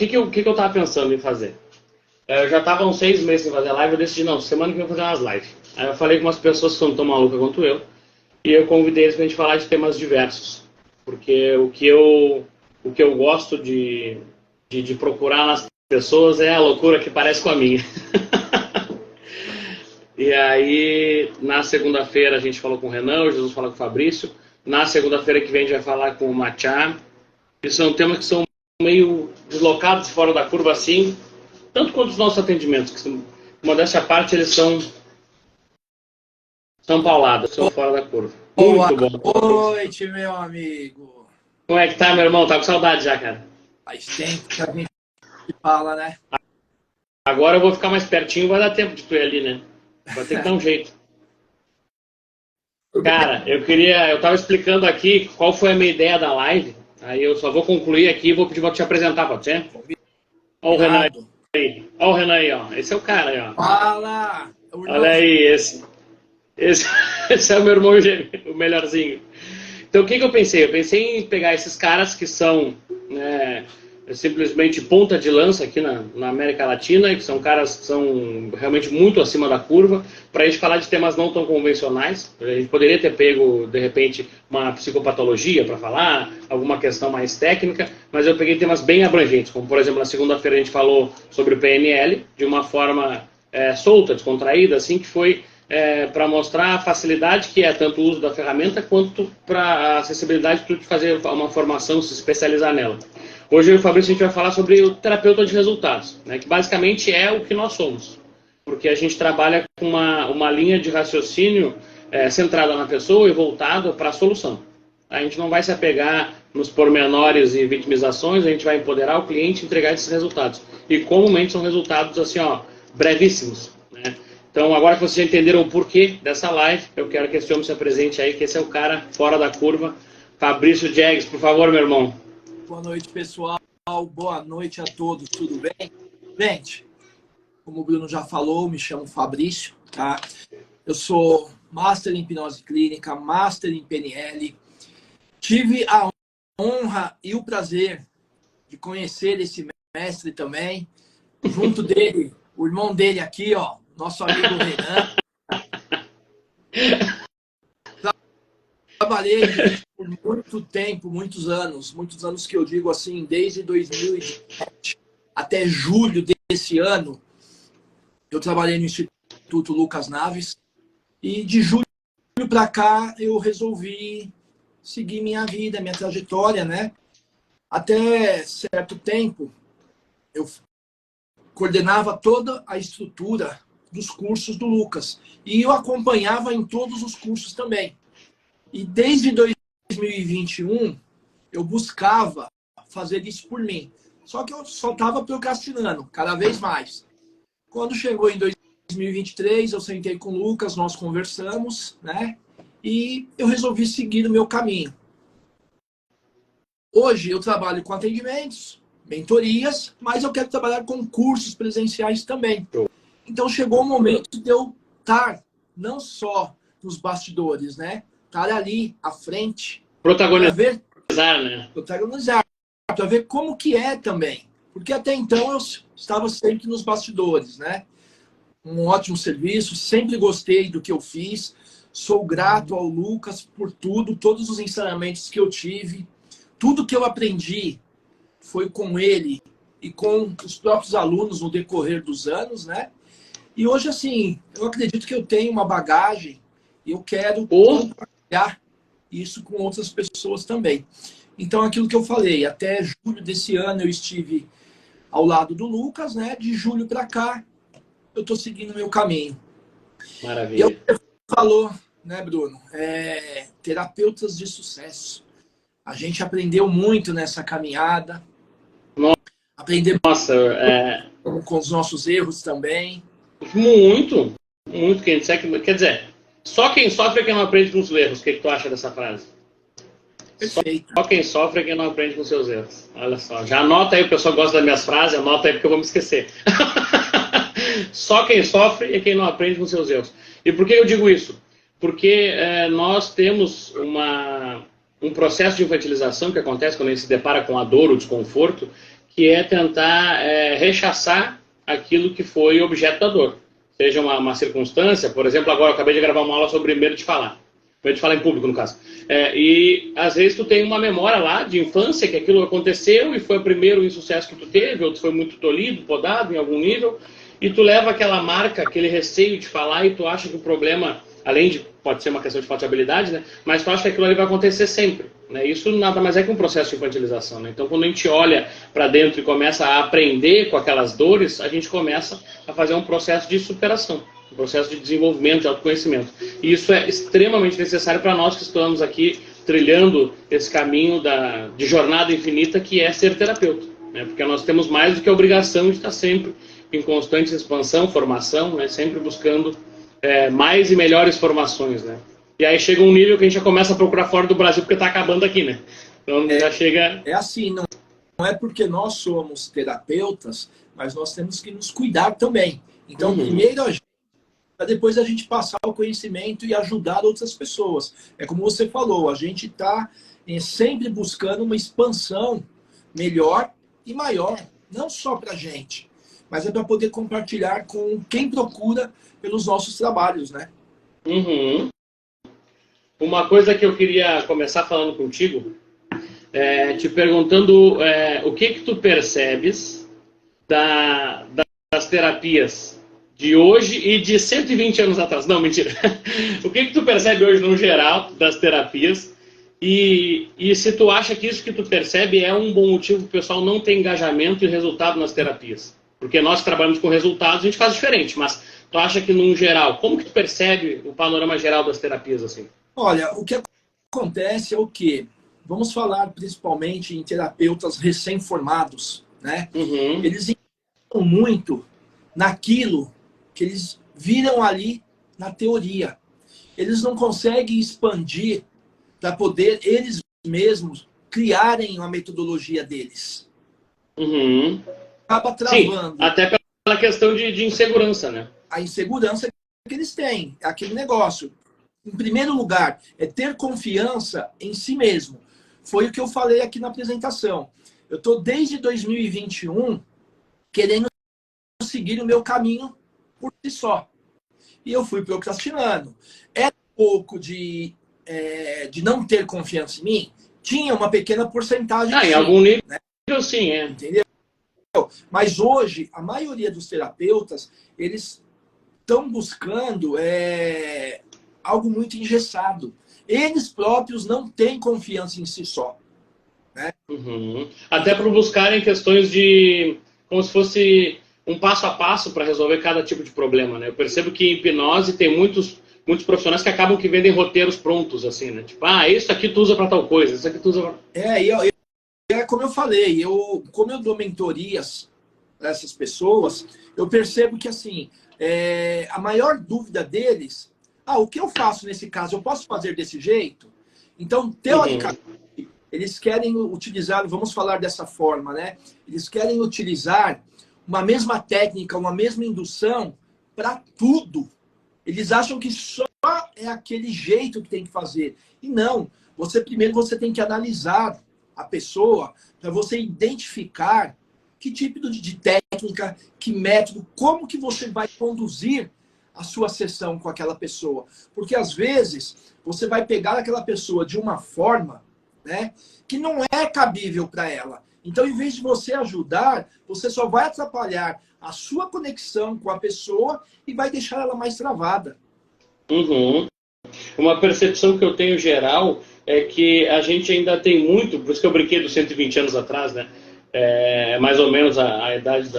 que eu tava pensando em fazer? Eu já tava uns 6 meses sem fazer live, eu decidi, não, semana que eu vou fazer umas lives. Aí eu falei com umas pessoas que são tão malucas quanto eu, e eu convidei eles pra gente falar de temas diversos. Porque o que eu gosto de procurar nas pessoas é a loucura que parece com a minha. E aí, na segunda-feira a gente falou com o Renan, o Jesus falou com o Fabrício. Na segunda-feira que vem a gente vai falar com o Machá. E são temas que são meio deslocados fora da curva assim, tanto quanto os nossos atendimentos, que são, modéstia à parte, eles são paulados, são fora da curva. Boa Muito bom. noite, meu amigo. Como é que tá, meu irmão? Tá com saudade já, cara? Faz tempo que a gente fala, né? Agora eu vou ficar mais pertinho, vai dar tempo de tu ir ali, né? Vai ter que dar um jeito. Cara, eu tava explicando aqui qual foi a minha ideia da live, aí eu só vou concluir aqui e vou pedir pra te apresentar, pode ser? Olha o Renan aí. Olha o Renan aí, ó. Esse é o cara aí, ó. Fala! Olha aí, esse é o meu irmão gêmeo, o melhorzinho. Então, o que eu pensei? Eu pensei em pegar esses caras que são simplesmente ponta de lança aqui na América Latina, que são caras que são realmente muito acima da curva, para a gente falar de temas não tão convencionais. A gente poderia ter pego, de repente, uma psicopatologia para falar, alguma questão mais técnica, mas eu peguei temas bem abrangentes, como, por exemplo, na segunda-feira a gente falou sobre o PNL, de uma forma solta, descontraída, assim, que foi para mostrar a facilidade que é tanto o uso da ferramenta quanto para a acessibilidade de fazer uma formação, se especializar nela. Hoje eu e o Fabrício a gente vai falar sobre o terapeuta de resultados, né, que basicamente é o que nós somos, porque a gente trabalha com uma linha de raciocínio centrada na pessoa e voltada para a solução. A gente não vai se apegar nos pormenores e vitimizações, a gente vai empoderar o cliente e entregar esses resultados. E comumente são resultados assim, ó, brevíssimos, né? Então, agora que vocês já entenderam o porquê dessa live, eu quero que esse homem se apresente aí, que esse é o cara fora da curva. Fabrício Jags, por favor, meu irmão. Boa noite, pessoal. Boa noite a todos. Tudo bem? Gente, como o Bruno já falou, me chamo Fabrício, tá? Eu sou Master em Hipnose Clínica, Master em PNL. Tive a honra e o prazer de conhecer esse mestre também. Junto dele, o irmão dele aqui, ó, nosso amigo Renan. Trabalhei por muito tempo, muitos anos que eu digo assim, desde 2017 até julho desse ano, eu trabalhei no Instituto Lucas Naves e de julho para cá eu resolvi seguir minha vida, minha trajetória, né? Até certo tempo eu coordenava toda a estrutura dos cursos do Lucas e eu acompanhava em todos os cursos também. E desde 2021, eu buscava fazer isso por mim. Só que eu só estava procrastinando, cada vez mais. Quando chegou em 2023, eu sentei com o Lucas, nós conversamos, né? E eu resolvi seguir o meu caminho. Hoje eu trabalho com atendimentos, mentorias, mas eu quero trabalhar com cursos presenciais também. Então chegou o momento de eu estar não só nos bastidores, né? Estar ali à frente. Protagonizar, né? Protagonizar, para ver como que é também. Porque até então eu estava sempre nos bastidores, né? Um ótimo serviço, sempre gostei do que eu fiz. Sou grato ao Lucas por tudo, todos os ensinamentos que eu tive. Tudo que eu aprendi foi com ele e com os próprios alunos no decorrer dos anos, né? E hoje, assim, eu acredito que eu tenho uma bagagem e eu quero compartilhar isso com outras pessoas também. Então, aquilo que eu falei, até julho desse ano eu estive ao lado do Lucas, né? De julho para cá, eu estou seguindo o meu caminho. Maravilha. E eu falou, né, Bruno? Terapeutas de sucesso. A gente aprendeu muito nessa caminhada. Aprendemos com os nossos erros também. Muito. Quer dizer, só quem sofre é quem não aprende com os erros. O que tu acha dessa frase? Perfeito. Só quem sofre é quem não aprende com seus erros. Olha só. Já anota aí, o pessoal gosta das minhas frases, anota aí porque eu vou me esquecer. Só quem sofre é quem não aprende com seus erros. E por que eu digo isso? Porque nós temos um processo de infantilização que acontece quando a gente se depara com a dor, o desconforto, que é tentar rechaçar aquilo que foi objeto da dor. Seja uma circunstância, por exemplo, agora eu acabei de gravar uma aula sobre medo de falar. Medo de falar em público, no caso. E às vezes tu tem uma memória lá de infância que aquilo aconteceu e foi o primeiro insucesso que tu teve, ou tu foi muito tolhido, podado em algum nível, e tu leva aquela marca, aquele receio de falar e tu acha que o problema, além de, pode ser uma questão de falta de habilidade, né, mas tu acha que aquilo ali vai acontecer sempre. Né? Isso nada mais é que um processo de infantilização. Né? Então, quando a gente olha para dentro e começa a aprender com aquelas dores, a gente começa a fazer um processo de superação, um processo de desenvolvimento, de autoconhecimento. E isso é extremamente necessário para nós que estamos aqui trilhando esse caminho de jornada infinita, que é ser terapeuta. Né? Porque nós temos mais do que a obrigação de estar sempre em constante expansão, formação, né? Sempre buscando mais e melhores formações, né? E aí chega um nível que a gente já começa a procurar fora do Brasil porque está acabando aqui, né? Então já chega... É assim, não é porque nós somos terapeutas, mas nós temos que nos cuidar também. Então, primeiro a gente, para depois a gente passar o conhecimento e ajudar outras pessoas. É como você falou, a gente está sempre buscando uma expansão melhor e maior, não só para a gente, mas é para poder compartilhar com quem procura pelos nossos trabalhos, né? Uma coisa que eu queria começar falando contigo, te perguntando o que tu percebes das terapias de hoje e de 120 anos atrás. Não, mentira. O que tu percebe hoje no geral das terapias e se tu acha que isso que tu percebe é um bom motivo para o pessoal não ter engajamento e resultado nas terapias? Porque nós que trabalhamos com resultados, a gente faz diferente, mas tu acha que, num geral, como que tu percebe o panorama geral das terapias, assim? Olha, o que acontece é o quê? Vamos falar principalmente em terapeutas recém-formados, né? Eles investem muito naquilo que eles viram ali na teoria. Eles não conseguem expandir para poder eles mesmos criarem uma metodologia deles. Acaba travando. Sim, até pela questão de insegurança, né? A insegurança que eles têm, é aquele negócio. Em primeiro lugar, é ter confiança em si mesmo. Foi o que eu falei aqui na apresentação. Eu estou desde 2021 querendo seguir o meu caminho por si só. E eu fui procrastinando. Era um pouco de não ter confiança em mim? Tinha uma pequena porcentagem. Em algum nível, né? Sim, Entendeu? Mas hoje, a maioria dos terapeutas, eles estão buscando algo muito engessado. Eles próprios não têm confiança em si só. Né? Até por buscarem questões como se fosse um passo a passo para resolver cada tipo de problema. Né? Eu percebo que em hipnose tem muitos profissionais que acabam que vendem roteiros prontos, assim, né? Tipo, isso aqui tu usa para tal coisa, isso aqui tu usa para... como eu falei, como eu dou mentorias para essas pessoas, eu percebo que, assim, a maior dúvida deles, o que eu faço nesse caso? Eu posso fazer desse jeito? Então, teoricamente, eles querem utilizar, vamos falar dessa forma, né? Eles querem utilizar uma mesma técnica, uma mesma indução para tudo. Eles acham que só é aquele jeito que tem que fazer. E não. Primeiro você tem que analisar a pessoa para você identificar que tipo de técnica, que método, como que você vai conduzir a sua sessão com aquela pessoa. Porque, às vezes, você vai pegar aquela pessoa de uma forma, né, que não é cabível para ela. Então, em vez de você ajudar, você só vai atrapalhar a sua conexão com a pessoa e vai deixar ela mais travada. Uma percepção que eu tenho geral é que a gente ainda tem muito, por isso que eu brinquei dos 120 anos atrás, né? Mais ou menos a idade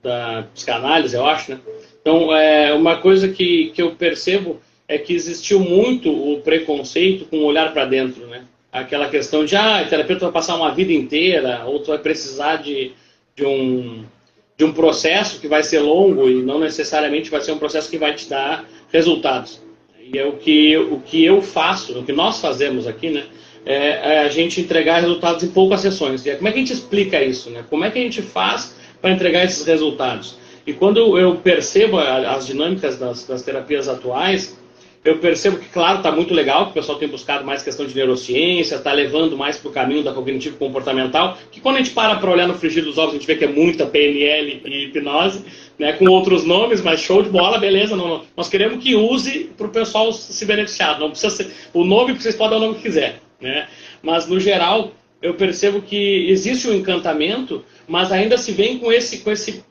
da psicanálise, eu acho, né? Então, uma coisa que eu percebo é que existiu muito o preconceito com o olhar para dentro, né? Aquela questão de, o terapeuta vai passar uma vida inteira, ou tu vai precisar de um processo que vai ser longo e não necessariamente vai ser um processo que vai te dar resultados. E é o que eu faço, o que nós fazemos aqui, né? É a gente entregar resultados em poucas sessões. E como é que a gente explica isso, né? Como é que a gente faz para entregar esses resultados? E quando eu percebo as dinâmicas das terapias atuais, eu percebo que, claro, está muito legal, que o pessoal tem buscado mais questão de neurociência, está levando mais para o caminho da cognitivo-comportamental, que quando a gente para olhar no frigir dos ovos, a gente vê que é muita PNL e hipnose, né, com outros nomes, mas show de bola, beleza. Não, nós queremos que use para o pessoal se beneficiar. Não precisa ser, o nome, vocês podem dar o nome que quiser, né? Mas, no geral, eu percebo que existe um encantamento, mas ainda se vem com esse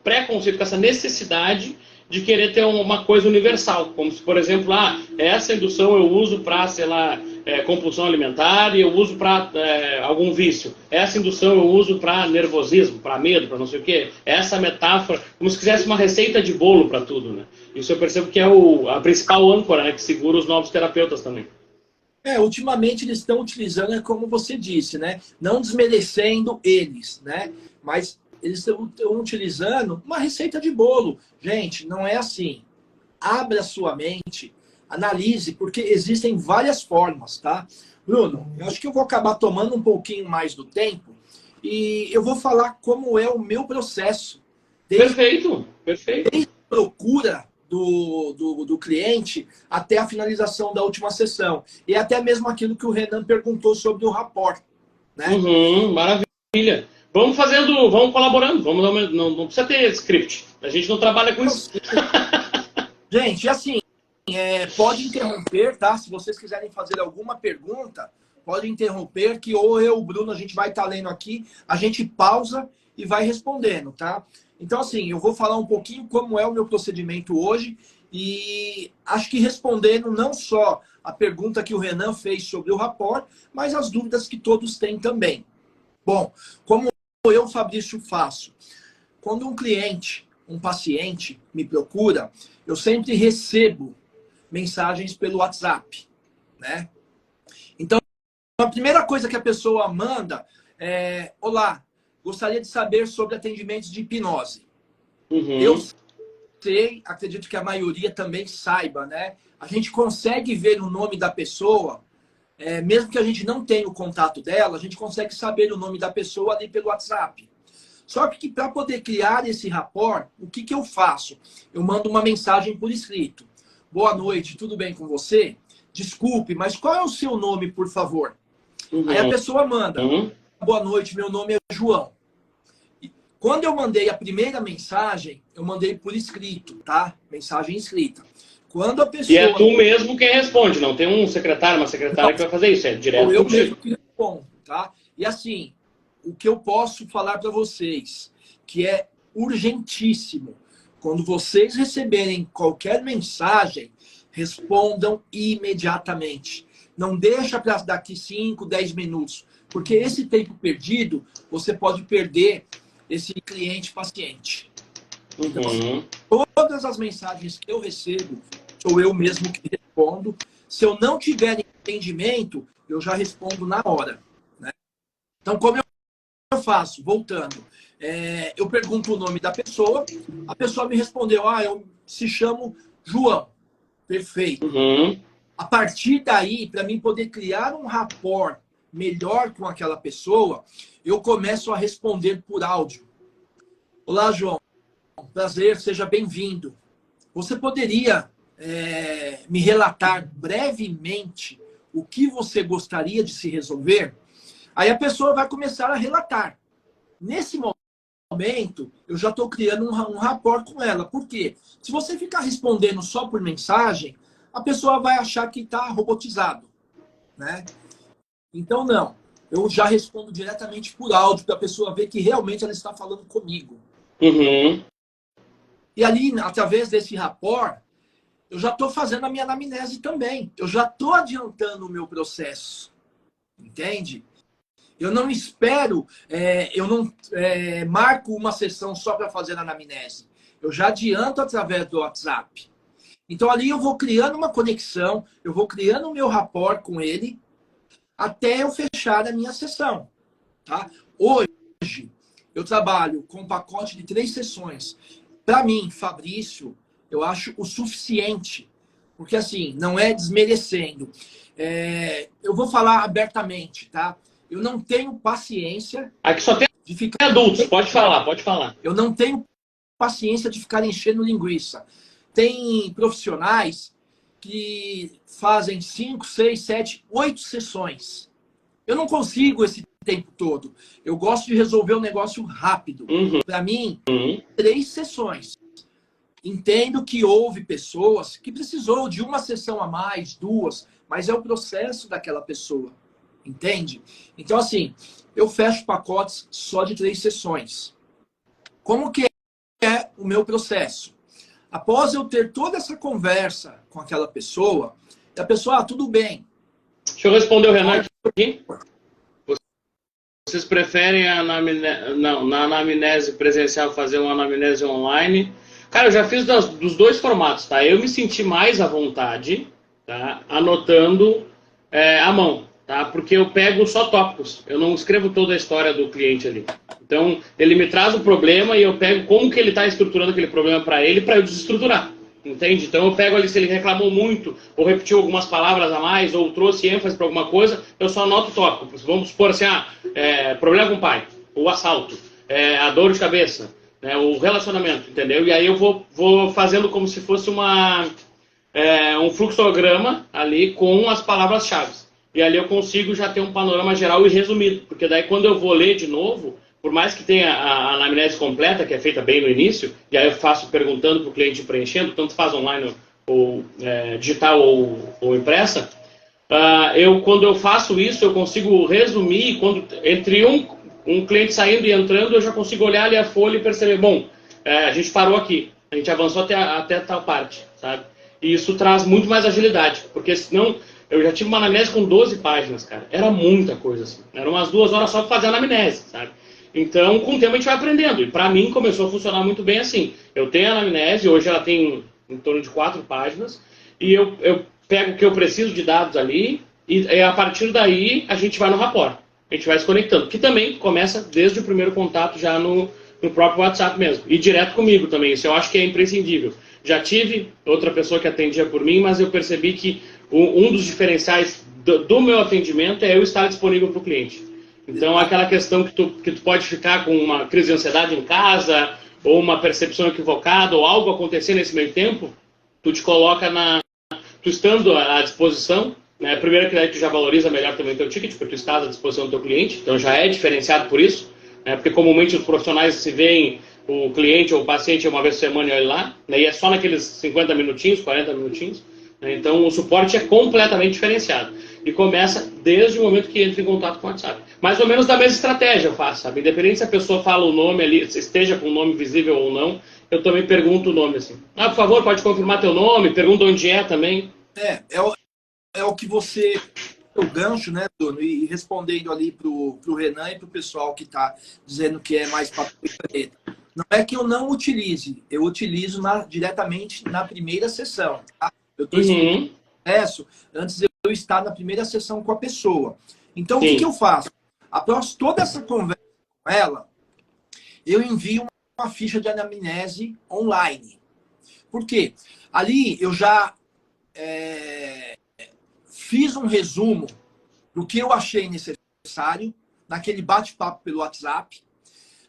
preconceito, com essa necessidade de querer ter uma coisa universal, como se, por exemplo, essa indução eu uso para, sei lá, compulsão alimentar e eu uso para algum vício. Essa indução eu uso para nervosismo, para medo, para não sei o quê. Essa metáfora, como se quisesse uma receita de bolo para tudo, né? Isso eu percebo que é a principal âncora, né, que segura os novos terapeutas também. Ultimamente eles estão utilizando, como você disse, né? Não desmerecendo eles, né? Mas eles estão utilizando uma receita de bolo. Gente, não é assim. Abra sua mente, analise, porque existem várias formas, tá? Bruno, eu acho que eu vou acabar tomando um pouquinho mais do tempo e eu vou falar como é o meu processo. Perfeito. Desde a procura do cliente até a finalização da última sessão. E até mesmo aquilo que o Renan perguntou sobre o rapport, né? Maravilha. Vamos fazendo, vamos colaborando, não precisa ter script. A gente não trabalha com isso. Gente, assim, pode interromper, tá? Se vocês quiserem fazer alguma pergunta, pode interromper, que ou eu, o Bruno, a gente vai estar lendo aqui, a gente pausa e vai respondendo, tá? Então, assim, eu vou falar um pouquinho como é o meu procedimento hoje e acho que respondendo não só a pergunta que o Renan fez sobre o rapport, mas as dúvidas que todos têm também. Bom, como eu, Fabrício, faço? Quando um cliente, um paciente me procura, eu sempre recebo mensagens pelo WhatsApp, né? Então, a primeira coisa que a pessoa manda é: olá, gostaria de saber sobre atendimentos de hipnose. Eu sei, acredito que a maioria também saiba, né? A gente consegue ver o nome da pessoa, mesmo que a gente não tenha o contato dela, a gente consegue saber o nome da pessoa ali pelo WhatsApp. Só que para poder criar esse rapport, o que eu faço? Eu mando uma mensagem por escrito. Boa noite, tudo bem com você? Desculpe, mas qual é o seu nome, por favor? Aí a pessoa manda: boa noite, meu nome é João. E quando eu mandei a primeira mensagem, eu mandei por escrito, tá? Mensagem escrita. Quando a pessoa... E é tu mesmo quem responde, não tem um secretário, uma secretária que vai fazer isso, é direto eu contigo. mesmo que respondo, tá? E assim, o que eu posso falar para vocês, que é urgentíssimo, quando vocês receberem qualquer mensagem, respondam imediatamente. Não deixa para daqui 5, 10 minutos, porque esse tempo perdido, você pode perder esse cliente-paciente. Então, todas as mensagens que eu recebo, sou eu mesmo que respondo. Se eu não tiver entendimento, eu já respondo na hora, né? Então, como eu faço? Voltando. Eu pergunto o nome da pessoa, a pessoa me respondeu: eu se chamo João. Perfeito. A partir daí, para mim poder criar um rapport melhor com aquela pessoa, eu começo a responder por áudio. Olá, João. Prazer, seja bem-vindo. Você poderia me relatar brevemente o que você gostaria de se resolver? Aí a pessoa vai começar a relatar. Nesse momento, eu já estou criando um rapport com ela. Por quê? Se você ficar respondendo só por mensagem, a pessoa vai achar que está robotizado, né? Então, não. Eu já respondo diretamente por áudio, para a pessoa ver que realmente ela está falando comigo. E ali, através desse rapport, eu já estou fazendo a minha anamnese também. Eu já estou adiantando o meu processo. Entende? Eu não espero, eu não marco uma sessão só para fazer a anamnese. Eu já adianto através do WhatsApp. Então, ali eu vou criando uma conexão, eu vou criando o meu rapport com ele, até eu fechar a minha sessão. Tá? Hoje, eu trabalho com um pacote de 3 sessões. Para mim, Fabrício, eu acho o suficiente. Porque, assim, não é desmerecendo. Eu vou falar abertamente, tá? Eu não tenho paciência... Aqui só tem de ficar adultos, pode falar, pode falar. Eu não tenho paciência de ficar enchendo linguiça. Tem profissionais que fazem 5, 6, 7, 8 sessões. Eu não consigo esse tempo todo. Eu gosto de resolver um negócio rápido. Para mim, 3 sessões. Entendo que houve pessoas que precisou de uma sessão a mais, 2, mas é o processo daquela pessoa. Entende? Então, assim, eu fecho pacotes só de 3 sessões. Como que é o meu processo? Após eu ter toda essa conversa com aquela pessoa, a pessoa, tudo bem. Deixa eu responder o Renan aqui. Vocês preferem na anamnese presencial fazer uma anamnese online? Cara, eu já fiz dos 2 formatos, tá? Eu me senti mais à vontade, tá? Anotando à mão, tá? Porque eu pego só tópicos. Eu não escrevo toda a história do cliente ali. Então, ele me traz o problema e eu pego como que ele está estruturando aquele problema para eu desestruturar. Entende? Então, eu pego ali se ele reclamou muito, ou repetiu algumas palavras a mais, ou trouxe ênfase para alguma coisa, eu só anoto o tópico. Vamos supor assim, problema com o pai, o assalto, a dor de cabeça, o relacionamento, entendeu? E aí eu vou fazendo como se fosse um fluxograma ali com as palavras-chave. E ali eu consigo já ter um panorama geral e resumido, porque daí quando eu vou ler de novo, por mais que tenha a anamnese completa, que é feita bem no início, e aí eu faço perguntando para o cliente preenchendo, tanto faz online ou digital ou impressa, quando eu faço isso, eu consigo resumir, entre um cliente saindo e entrando, eu já consigo olhar ali a folha e perceber, bom, a gente parou aqui, a gente avançou até tal parte, sabe? E isso traz muito mais agilidade, porque senão eu já tive uma anamnese com 12 páginas, cara. Era muita coisa, assim. Eram umas 2 horas só para fazer a anamnese, sabe? Então, com o tempo a gente vai aprendendo. E para mim começou a funcionar muito bem assim. Eu tenho a anamnese, hoje ela tem em torno de 4 páginas, e eu pego o que eu preciso de dados ali, e a partir daí a gente vai no rapport. A gente vai se conectando, que também começa desde o primeiro contato já no próprio WhatsApp mesmo. E direto comigo também, isso eu acho que é imprescindível. Já tive outra pessoa que atendia por mim, mas eu percebi que um dos diferenciais do meu atendimento é eu estar disponível para o cliente. Então, aquela questão que tu pode ficar com uma crise de ansiedade em casa, ou uma percepção equivocada, ou algo acontecer nesse meio tempo, tu te coloca tu estando à disposição, né? Primeiro que daí tu já valoriza melhor também o teu ticket, porque tu estás à disposição do teu cliente, então já é diferenciado por isso, né? Porque comumente os profissionais se veem o cliente ou o paciente uma vez por semana e olha lá, né? E é só naqueles 50 minutinhos, 40 minutinhos, né? Então o suporte é completamente diferenciado. E começa desde o momento que entra em contato com o WhatsApp. Mais ou menos da mesma estratégia eu faço, sabe? Independente se a pessoa fala o nome ali, se esteja com o nome visível ou não, eu também pergunto o nome assim. Por favor, pode confirmar teu nome, pergunta onde é também. É o que você... O gancho, né, Bruno? E respondendo ali pro Renan e pro pessoal que tá dizendo que é mais papel e caneta. Não é que eu não utilize, eu utilizo diretamente na primeira sessão. Tá? Eu estou explicando o processo antes de eu estar na primeira sessão com a pessoa. Então, o que eu faço? Após toda essa conversa com ela, eu envio uma ficha de anamnese online. Por quê? Ali eu já fiz um resumo do que eu achei necessário naquele bate-papo pelo WhatsApp.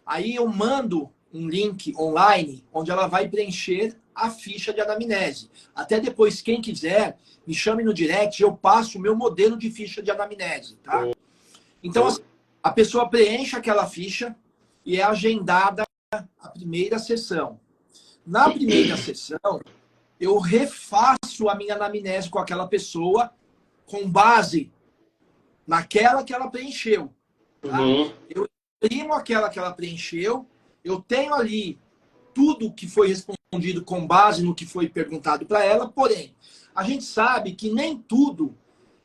Aí eu mando um link online onde ela vai preencher a ficha de anamnese. Até depois, quem quiser, me chame no direct, eu passo o meu modelo de ficha de anamnese, tá? Então, assim, a pessoa preenche aquela ficha e é agendada a primeira sessão. Na primeira sessão, eu refaço a minha anamnese com aquela pessoa com base naquela que ela preencheu. Tá? Eu imprimo aquela que ela preencheu, eu tenho ali tudo que foi respondido com base no que foi perguntado para ela, porém, a gente sabe que nem tudo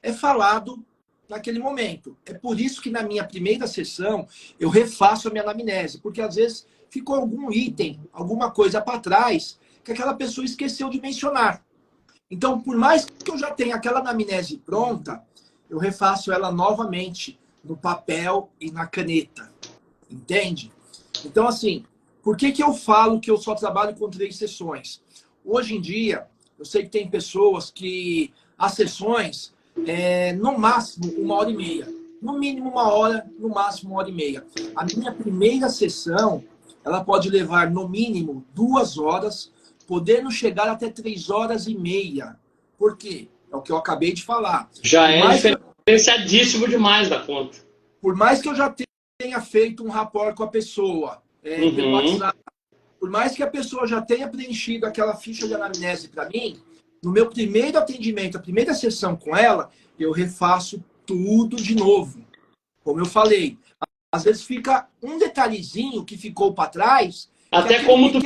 é falado naquele momento. É por isso que na minha primeira sessão eu refaço a minha anamnese, porque às vezes ficou algum item, alguma coisa para trás que aquela pessoa esqueceu de mencionar. Então, por mais que eu já tenha aquela anamnese pronta, eu refaço ela novamente no papel e na caneta. Entende? Então, assim, por que eu falo que eu só trabalho com 3 sessões? Hoje em dia, eu sei que tem pessoas que as sessões, no máximo, 1h30. No mínimo 1 hora, no máximo 1h30. A minha primeira sessão, ela pode levar no mínimo 2 horas, podendo chegar até 3h30. Por quê? É o que eu acabei de falar. Já é diferenciadíssimo demais da conta. Por mais que eu já tenha feito um rapport com a pessoa, pelo WhatsApp, por mais que a pessoa já tenha preenchido aquela ficha de anamnese para mim, no meu primeiro atendimento, a primeira sessão com ela, eu refaço tudo de novo. Como eu falei, às vezes fica um detalhezinho que ficou para trás. Até como tu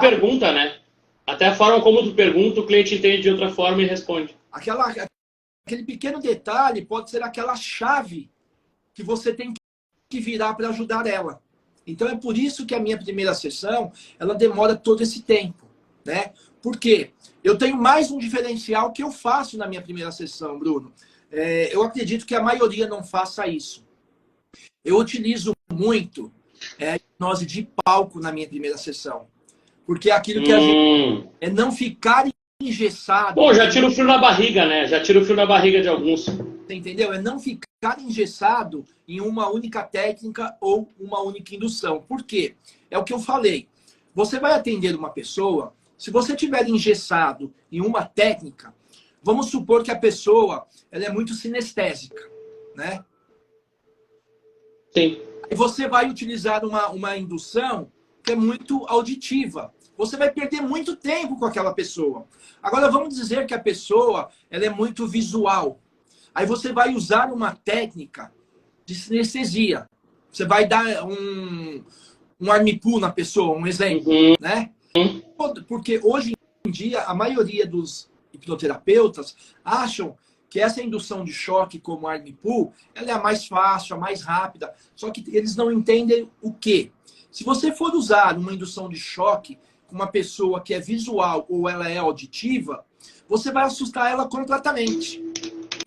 pergunta, né? Até a forma como tu pergunta, o cliente entende de outra forma e responde. Aquele pequeno detalhe pode ser aquela chave que você tem que virar para ajudar ela. Então é por isso que a minha primeira sessão, ela demora todo esse tempo, né? Por quê? Eu tenho mais um diferencial que eu faço na minha primeira sessão, Bruno. Eu acredito que a maioria não faça isso. Eu utilizo muito hipnose de palco na minha primeira sessão. Porque aquilo que a gente é não ficar engessado. Bom, já tira o frio na barriga, né? Já tira o frio na barriga de alguns. Você entendeu? É não ficar engessado em uma única técnica ou uma única indução. Por quê? É o que eu falei. Você vai atender uma pessoa, se você tiver engessado em uma técnica, vamos supor que a pessoa ela é muito sinestésica, né? Sim. E você vai utilizar uma indução que é muito auditiva. Você vai perder muito tempo com aquela pessoa. Agora, vamos dizer que a pessoa ela é muito visual. Aí você vai usar uma técnica de sinestesia. Você vai dar um armipu na pessoa, um exemplo, né? Porque hoje em dia, a maioria dos hipnoterapeutas acham que essa indução de choque como armipu, ela é a mais fácil, a mais rápida. Só que eles não entendem o quê? Se você for usar uma indução de choque com uma pessoa que é visual ou ela é auditiva, você vai assustar ela completamente.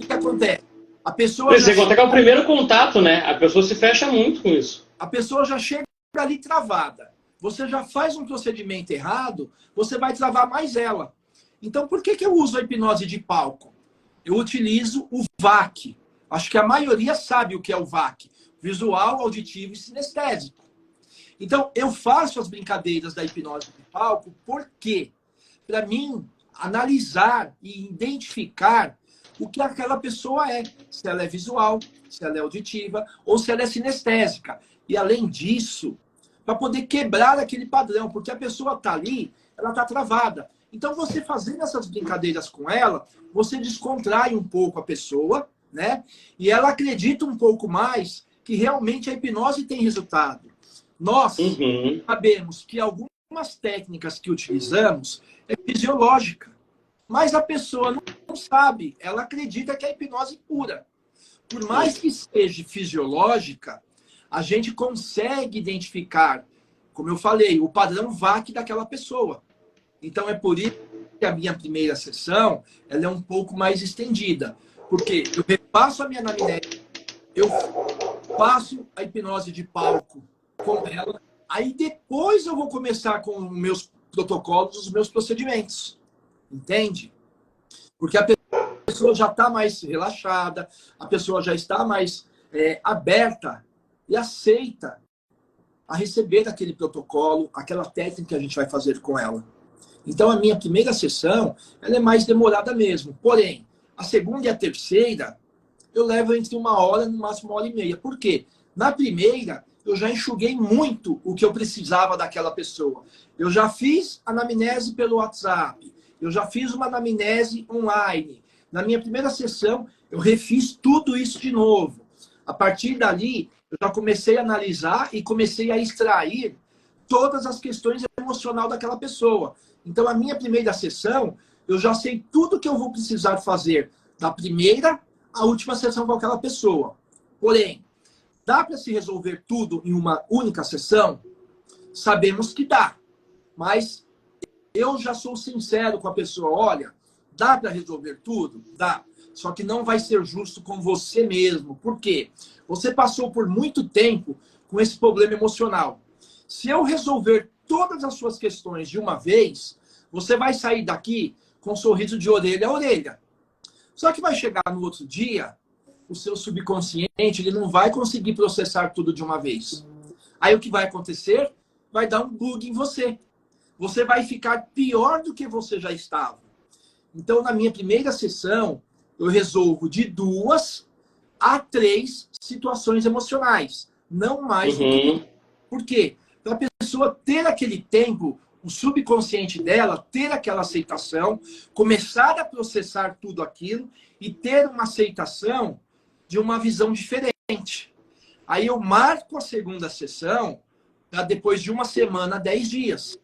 O que acontece? A pessoa Você conta que é o primeiro contato, né? A pessoa se fecha muito com isso. A pessoa já chega ali travada. Você já faz um procedimento errado, você vai travar mais ela. Então, por que eu uso a hipnose de palco? Eu utilizo o VAC. Acho que a maioria sabe o que é o VAC. Visual, auditivo e sinestésico. Então, eu faço as brincadeiras da hipnose de palco porque, para mim, analisar e identificar o que aquela pessoa é. Se ela é visual, se ela é auditiva ou se ela é sinestésica. E, além disso, para poder quebrar aquele padrão, porque a pessoa está ali, ela está travada. Então, você fazendo essas brincadeiras com ela, você descontrai um pouco a pessoa, né? E ela acredita um pouco mais que realmente a hipnose tem resultado. Nós sabemos que algumas técnicas que utilizamos é fisiológica, mas a pessoa não sabe, ela acredita que é hipnose pura. Por mais que seja fisiológica, a gente consegue identificar, como eu falei, o padrão VAC daquela pessoa. Então é por isso que a minha primeira sessão ela é um pouco mais estendida. Porque eu repasso a minha anamnese, eu faço a hipnose de palco com ela, aí depois eu vou começar com os meus protocolos, os meus procedimentos. Entende? Porque a pessoa já está mais relaxada, a pessoa já está mais aberta e aceita a receber aquele protocolo, aquela técnica que a gente vai fazer com ela. Então, a minha primeira sessão, ela é mais demorada mesmo. Porém, a segunda e a terceira, eu levo entre 1 hora, no máximo 1 hora e meia. Por quê? Na primeira, eu já enxuguei muito o que eu precisava daquela pessoa. Eu já fiz anamnese pelo WhatsApp. Eu já fiz uma anamnese online. Na minha primeira sessão, eu refiz tudo isso de novo. A partir dali, eu já comecei a analisar e comecei a extrair todas as questões emocionais daquela pessoa. Então, a minha primeira sessão, eu já sei tudo que eu vou precisar fazer da primeira à última sessão com aquela pessoa. Porém, dá para se resolver tudo em uma única sessão? Sabemos que dá. Mas eu já sou sincero com a pessoa. Olha, dá para resolver tudo? Dá. Só que não vai ser justo com você mesmo. Por quê? Você passou por muito tempo com esse problema emocional. Se eu resolver todas as suas questões de uma vez, você vai sair daqui com um sorriso de orelha a orelha. Só que vai chegar no outro dia, o seu subconsciente ele não vai conseguir processar tudo de uma vez. Aí o que vai acontecer? Vai dar um bug em você. Você vai ficar pior do que você já estava. Então, na minha primeira sessão, eu resolvo de 2 a 3 situações emocionais. Não mais do que... Uhum. Por quê? Para a pessoa ter aquele tempo, o subconsciente dela ter aquela aceitação, começar a processar tudo aquilo e ter uma aceitação de uma visão diferente. Aí eu marco a segunda sessão para depois de 1 semana, 10 dias.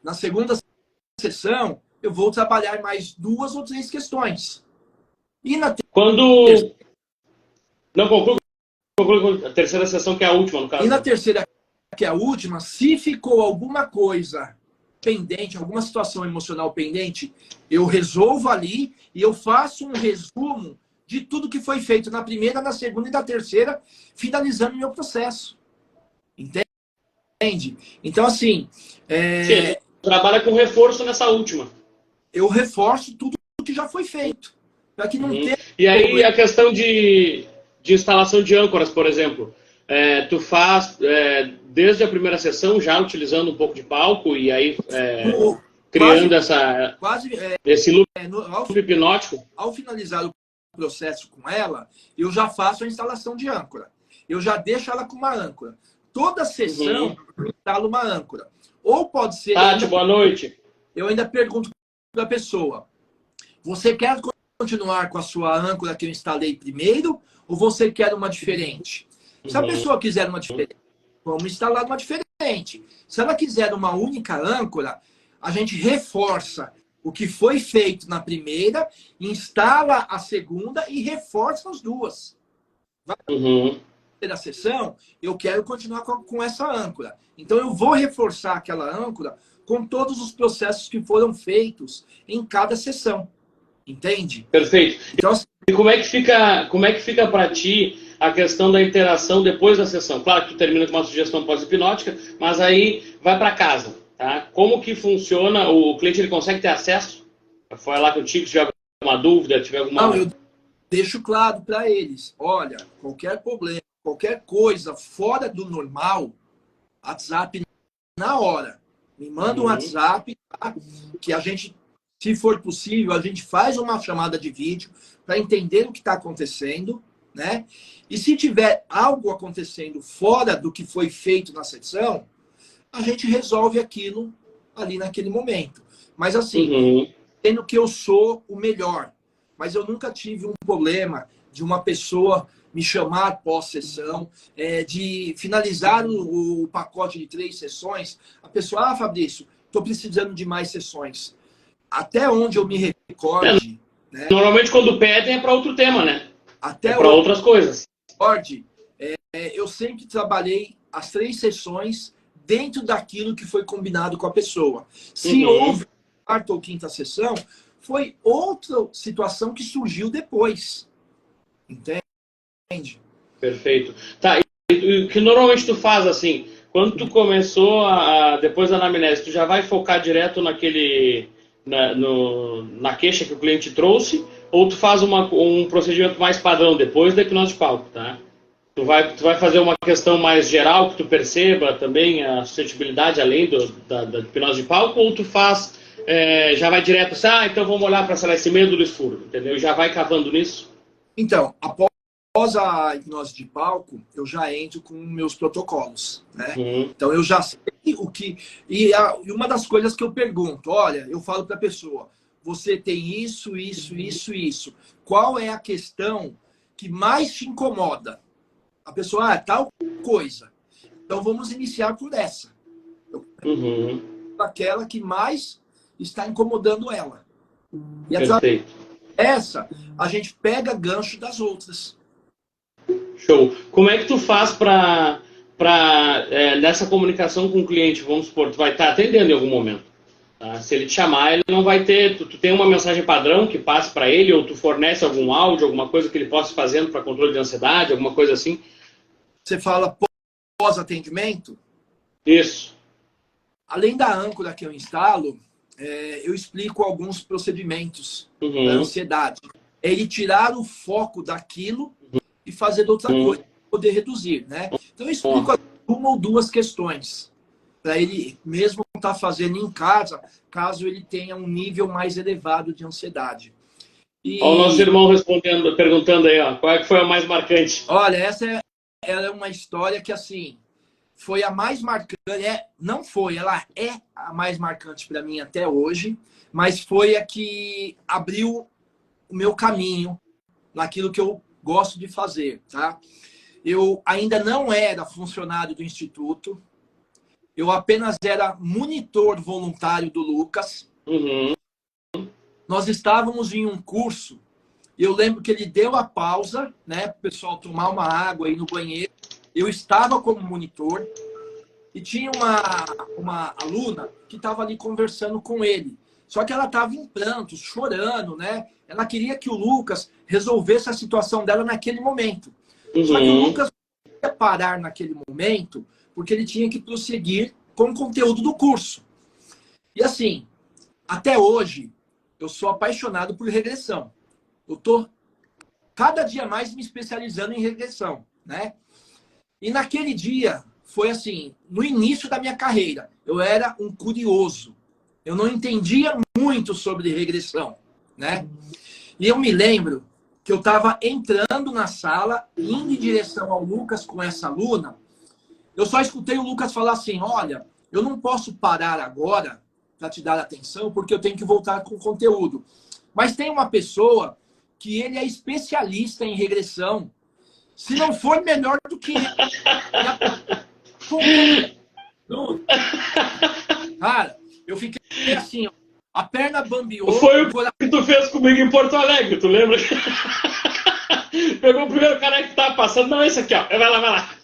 Na segunda sessão, eu vou trabalhar mais 2 ou 3 questões. E na Quando... Não, conclui a terceira sessão, que é a última, no caso. E na terceira, que é a última, se ficou alguma coisa pendente, alguma situação emocional pendente, eu resolvo ali e eu faço um resumo de tudo que foi feito na primeira, na segunda e na terceira, finalizando o meu processo. Entende? Então, assim... Sim, trabalha com reforço nessa última. Eu reforço tudo que já foi feito. Para que não tenha... E aí a questão de instalação de âncoras, por exemplo. Tu faz desde a primeira sessão já utilizando um pouco de palco e aí criando esse loop hipnótico. Ao finalizar o processo com ela, eu já faço a instalação de âncora. Eu já deixo ela com uma âncora. Toda sessão eu instalo uma âncora. Ou pode ser... Tati, boa noite. Eu ainda pergunto para a pessoa, você quer continuar com a sua âncora que eu instalei primeiro ou você quer uma diferente? Se a pessoa quiser uma diferente, vamos instalar uma diferente. Se ela quiser uma única âncora, a gente reforça o que foi feito na primeira, instala a segunda e reforça as duas. Vai ter a sessão, eu quero continuar com essa âncora. Então eu vou reforçar aquela âncora com todos os processos que foram feitos em cada sessão. Entende? Perfeito. Então, e como é que fica para ti a questão da interação depois da sessão? Claro que tu termina com uma sugestão pós-hipnótica, mas aí vai para casa, tá? Como que funciona? O cliente ele consegue ter acesso? Foi lá contigo, se tiver alguma dúvida, tiver alguma... Não, eu deixo claro para eles. Olha, qualquer problema, qualquer coisa fora do normal, WhatsApp na hora. Me manda um WhatsApp, tá? Que a gente, se for possível, a gente faz uma chamada de vídeo para entender o que está acontecendo, né? E se tiver algo acontecendo fora do que foi feito na sessão, a gente resolve aquilo ali naquele momento. Mas assim, tendo que eu sou o melhor. Mas eu nunca tive um problema de uma pessoa me chamar pós-sessão, de finalizar o pacote de 3 sessões. A pessoa, Fabrício, estou precisando de mais sessões. Até onde eu me recorde... né? Normalmente quando pedem é para outro tema, né? Até para outras coisas. Eu sempre trabalhei as 3 sessões dentro daquilo que foi combinado com a pessoa. Se houve quarta ou quinta sessão, foi outra situação que surgiu depois. Entende? Perfeito. Tá, e o que normalmente tu faz assim, quando tu começou depois da anamnese, tu já vai focar direto na queixa que o cliente trouxe, ou tu faz um procedimento mais padrão depois da hipnose de palco, tá? Tu vai fazer uma questão mais geral, que tu perceba também a suscetibilidade além da hipnose de palco, ou tu faz, já vai direto assim, então vamos olhar para esse medo do escuro, entendeu? Já vai cavando nisso? Então, após a hipnose de palco, eu já entro com meus protocolos, né? Então eu já sei o que... E uma das coisas que eu pergunto, olha, eu falo para a pessoa, você tem isso, isso, isso, isso. Qual é a questão que mais te incomoda? A pessoa, tal coisa. Então vamos iniciar por essa. Aquela que mais está incomodando ela. E através dessa, a gente pega gancho das outras. Show. Como é que tu faz para nessa comunicação com o cliente, vamos supor, tu vai estar atendendo em algum momento. Tá? Se ele te chamar, ele não vai ter... Tu tem uma mensagem padrão que passe para ele, ou tu fornece algum áudio, alguma coisa que ele possa ir fazendo para controle de ansiedade, alguma coisa assim? Você fala pós-atendimento? Isso. Além da âncora que eu instalo, eu explico alguns procedimentos da ansiedade. É ele tirar o foco daquilo e fazer outra coisa, poder reduzir, né? Então eu explico uma ou duas questões. para ele mesmo estar fazendo em casa, caso ele tenha um nível mais elevado de ansiedade. Olha o nosso irmão respondendo, perguntando aí, ó, qual é que foi a mais marcante? Olha, ela é uma história que, assim, foi a mais marcante. Não foi, ela é a mais marcante para mim até hoje, mas foi a que abriu o meu caminho naquilo que eu gosto de fazer, tá? Eu ainda não era funcionário do Instituto, eu apenas era monitor voluntário do Lucas. Uhum. Nós estávamos em um curso, eu lembro que ele deu a pausa, né, para o pessoal tomar uma água aí no banheiro. Eu estava como monitor e tinha uma aluna que estava ali conversando com ele. Só que ela estava em prantos, chorando, né? Ela queria que o Lucas resolvesse a situação dela naquele momento. Uhum. Só que o Lucas não ia parar naquele momento, porque ele tinha que prosseguir com o conteúdo do curso. E assim, até hoje, eu sou apaixonado por regressão. Eu estou cada dia mais me especializando em regressão, né? E naquele dia, foi assim, no início da minha carreira, eu era um curioso. Eu não entendia muito sobre regressão, né? E eu me lembro que eu estava entrando na sala, indo em direção ao Lucas com essa aluna. Eu só escutei o Lucas falar assim, olha, eu não posso parar agora para te dar atenção, porque eu tenho que voltar com o conteúdo. Mas tem uma pessoa que ele é especialista em regressão. Se não for melhor do que ele. Cara, eu fiquei assim, ó, a perna bambeou. Foi o que tu fez comigo em Porto Alegre, tu lembra? Pegou o primeiro cara que tava passando, não, esse aqui, ó, vai lá, vai lá.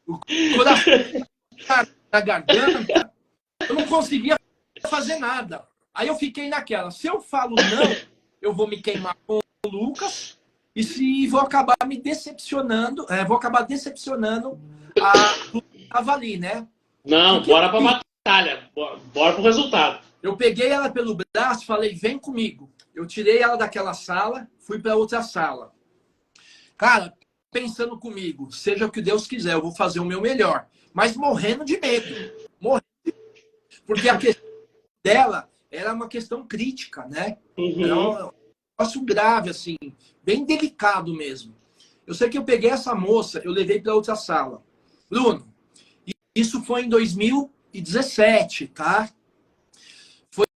O coração na garganta, eu não conseguia fazer nada. Aí eu fiquei naquela, se eu falo não, eu vou me queimar com o Lucas e se vou acabar me decepcionando, vou acabar decepcionando a que estava ali, né? Não, porque bora pra batalha, bora pro resultado. Eu peguei ela pelo braço, falei, vem comigo. Eu tirei ela daquela sala, fui para outra sala. Cara, pensando comigo, seja o que Deus quiser, eu vou fazer o meu melhor. Mas morrendo de medo. Morrendo de medo. Porque a questão dela era uma questão crítica, né? Uhum. Era um negócio grave, assim, bem delicado mesmo. Eu sei que eu peguei essa moça, eu levei para outra sala. Bruno, isso foi em 2017, tá? Foi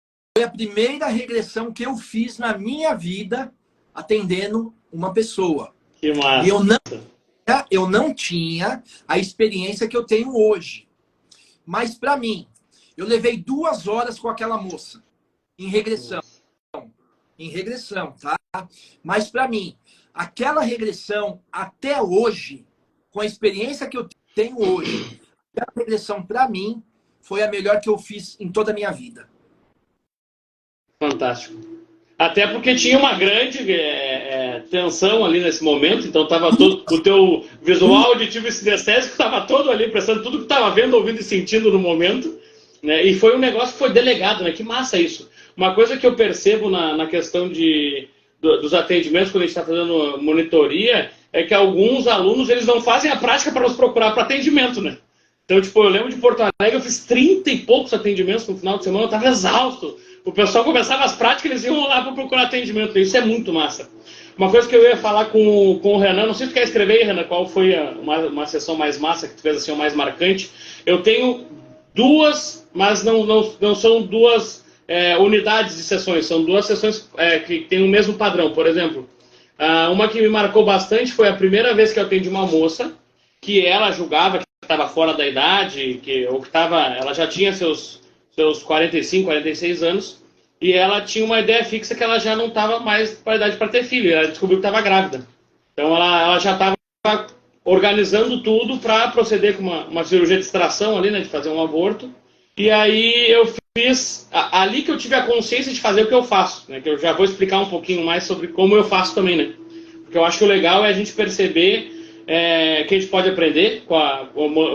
a primeira regressão que eu fiz na minha vida atendendo uma pessoa. Que massa. E eu não tinha a experiência que eu tenho hoje. Mas para mim, eu levei 2 horas com aquela moça em regressão. Em regressão, tá? Mas para mim, aquela regressão até hoje, com a experiência que eu tenho hoje, aquela regressão para mim foi a melhor que eu fiz em toda a minha vida. Fantástico. Até porque tinha uma grande tensão ali nesse momento, então estava todo o teu visual auditivo e sinestésico estava todo ali, prestando tudo que estava vendo, ouvindo e sentindo no momento, né? E foi um negócio que foi delegado, né? Que massa isso. Uma coisa que eu percebo na questão dos atendimentos, quando a gente está fazendo monitoria, é que alguns alunos eles não fazem a prática para nos procurar para atendimento, né? Então, tipo, eu lembro de Porto Alegre, eu fiz 30 e poucos atendimentos no final de semana, eu estava exausto. O pessoal começava as práticas, eles iam lá para procurar atendimento. Isso é muito massa. Uma coisa que eu ia falar com o Renan, não sei se tu quer escrever aí, Renan, qual foi uma sessão mais massa que tu fez assim, o mais marcante. Eu tenho 2, mas não são 2 unidades de sessões, são 2 sessões que têm o mesmo padrão. Por exemplo, uma que me marcou bastante foi a primeira vez que eu atendi uma moça, que ela julgava que estava fora da idade, ela já tinha seus 45, 46 anos, e ela tinha uma ideia fixa que ela já não estava mais para a idade para ter filho, ela descobriu que estava grávida. Então ela já estava organizando tudo para proceder com uma cirurgia de extração ali, né, de fazer um aborto. E aí eu fiz, ali que eu tive a consciência de fazer o que eu faço, né, que eu já vou explicar um pouquinho mais sobre como eu faço também, né, porque eu acho que o legal é a gente perceber que a gente pode aprender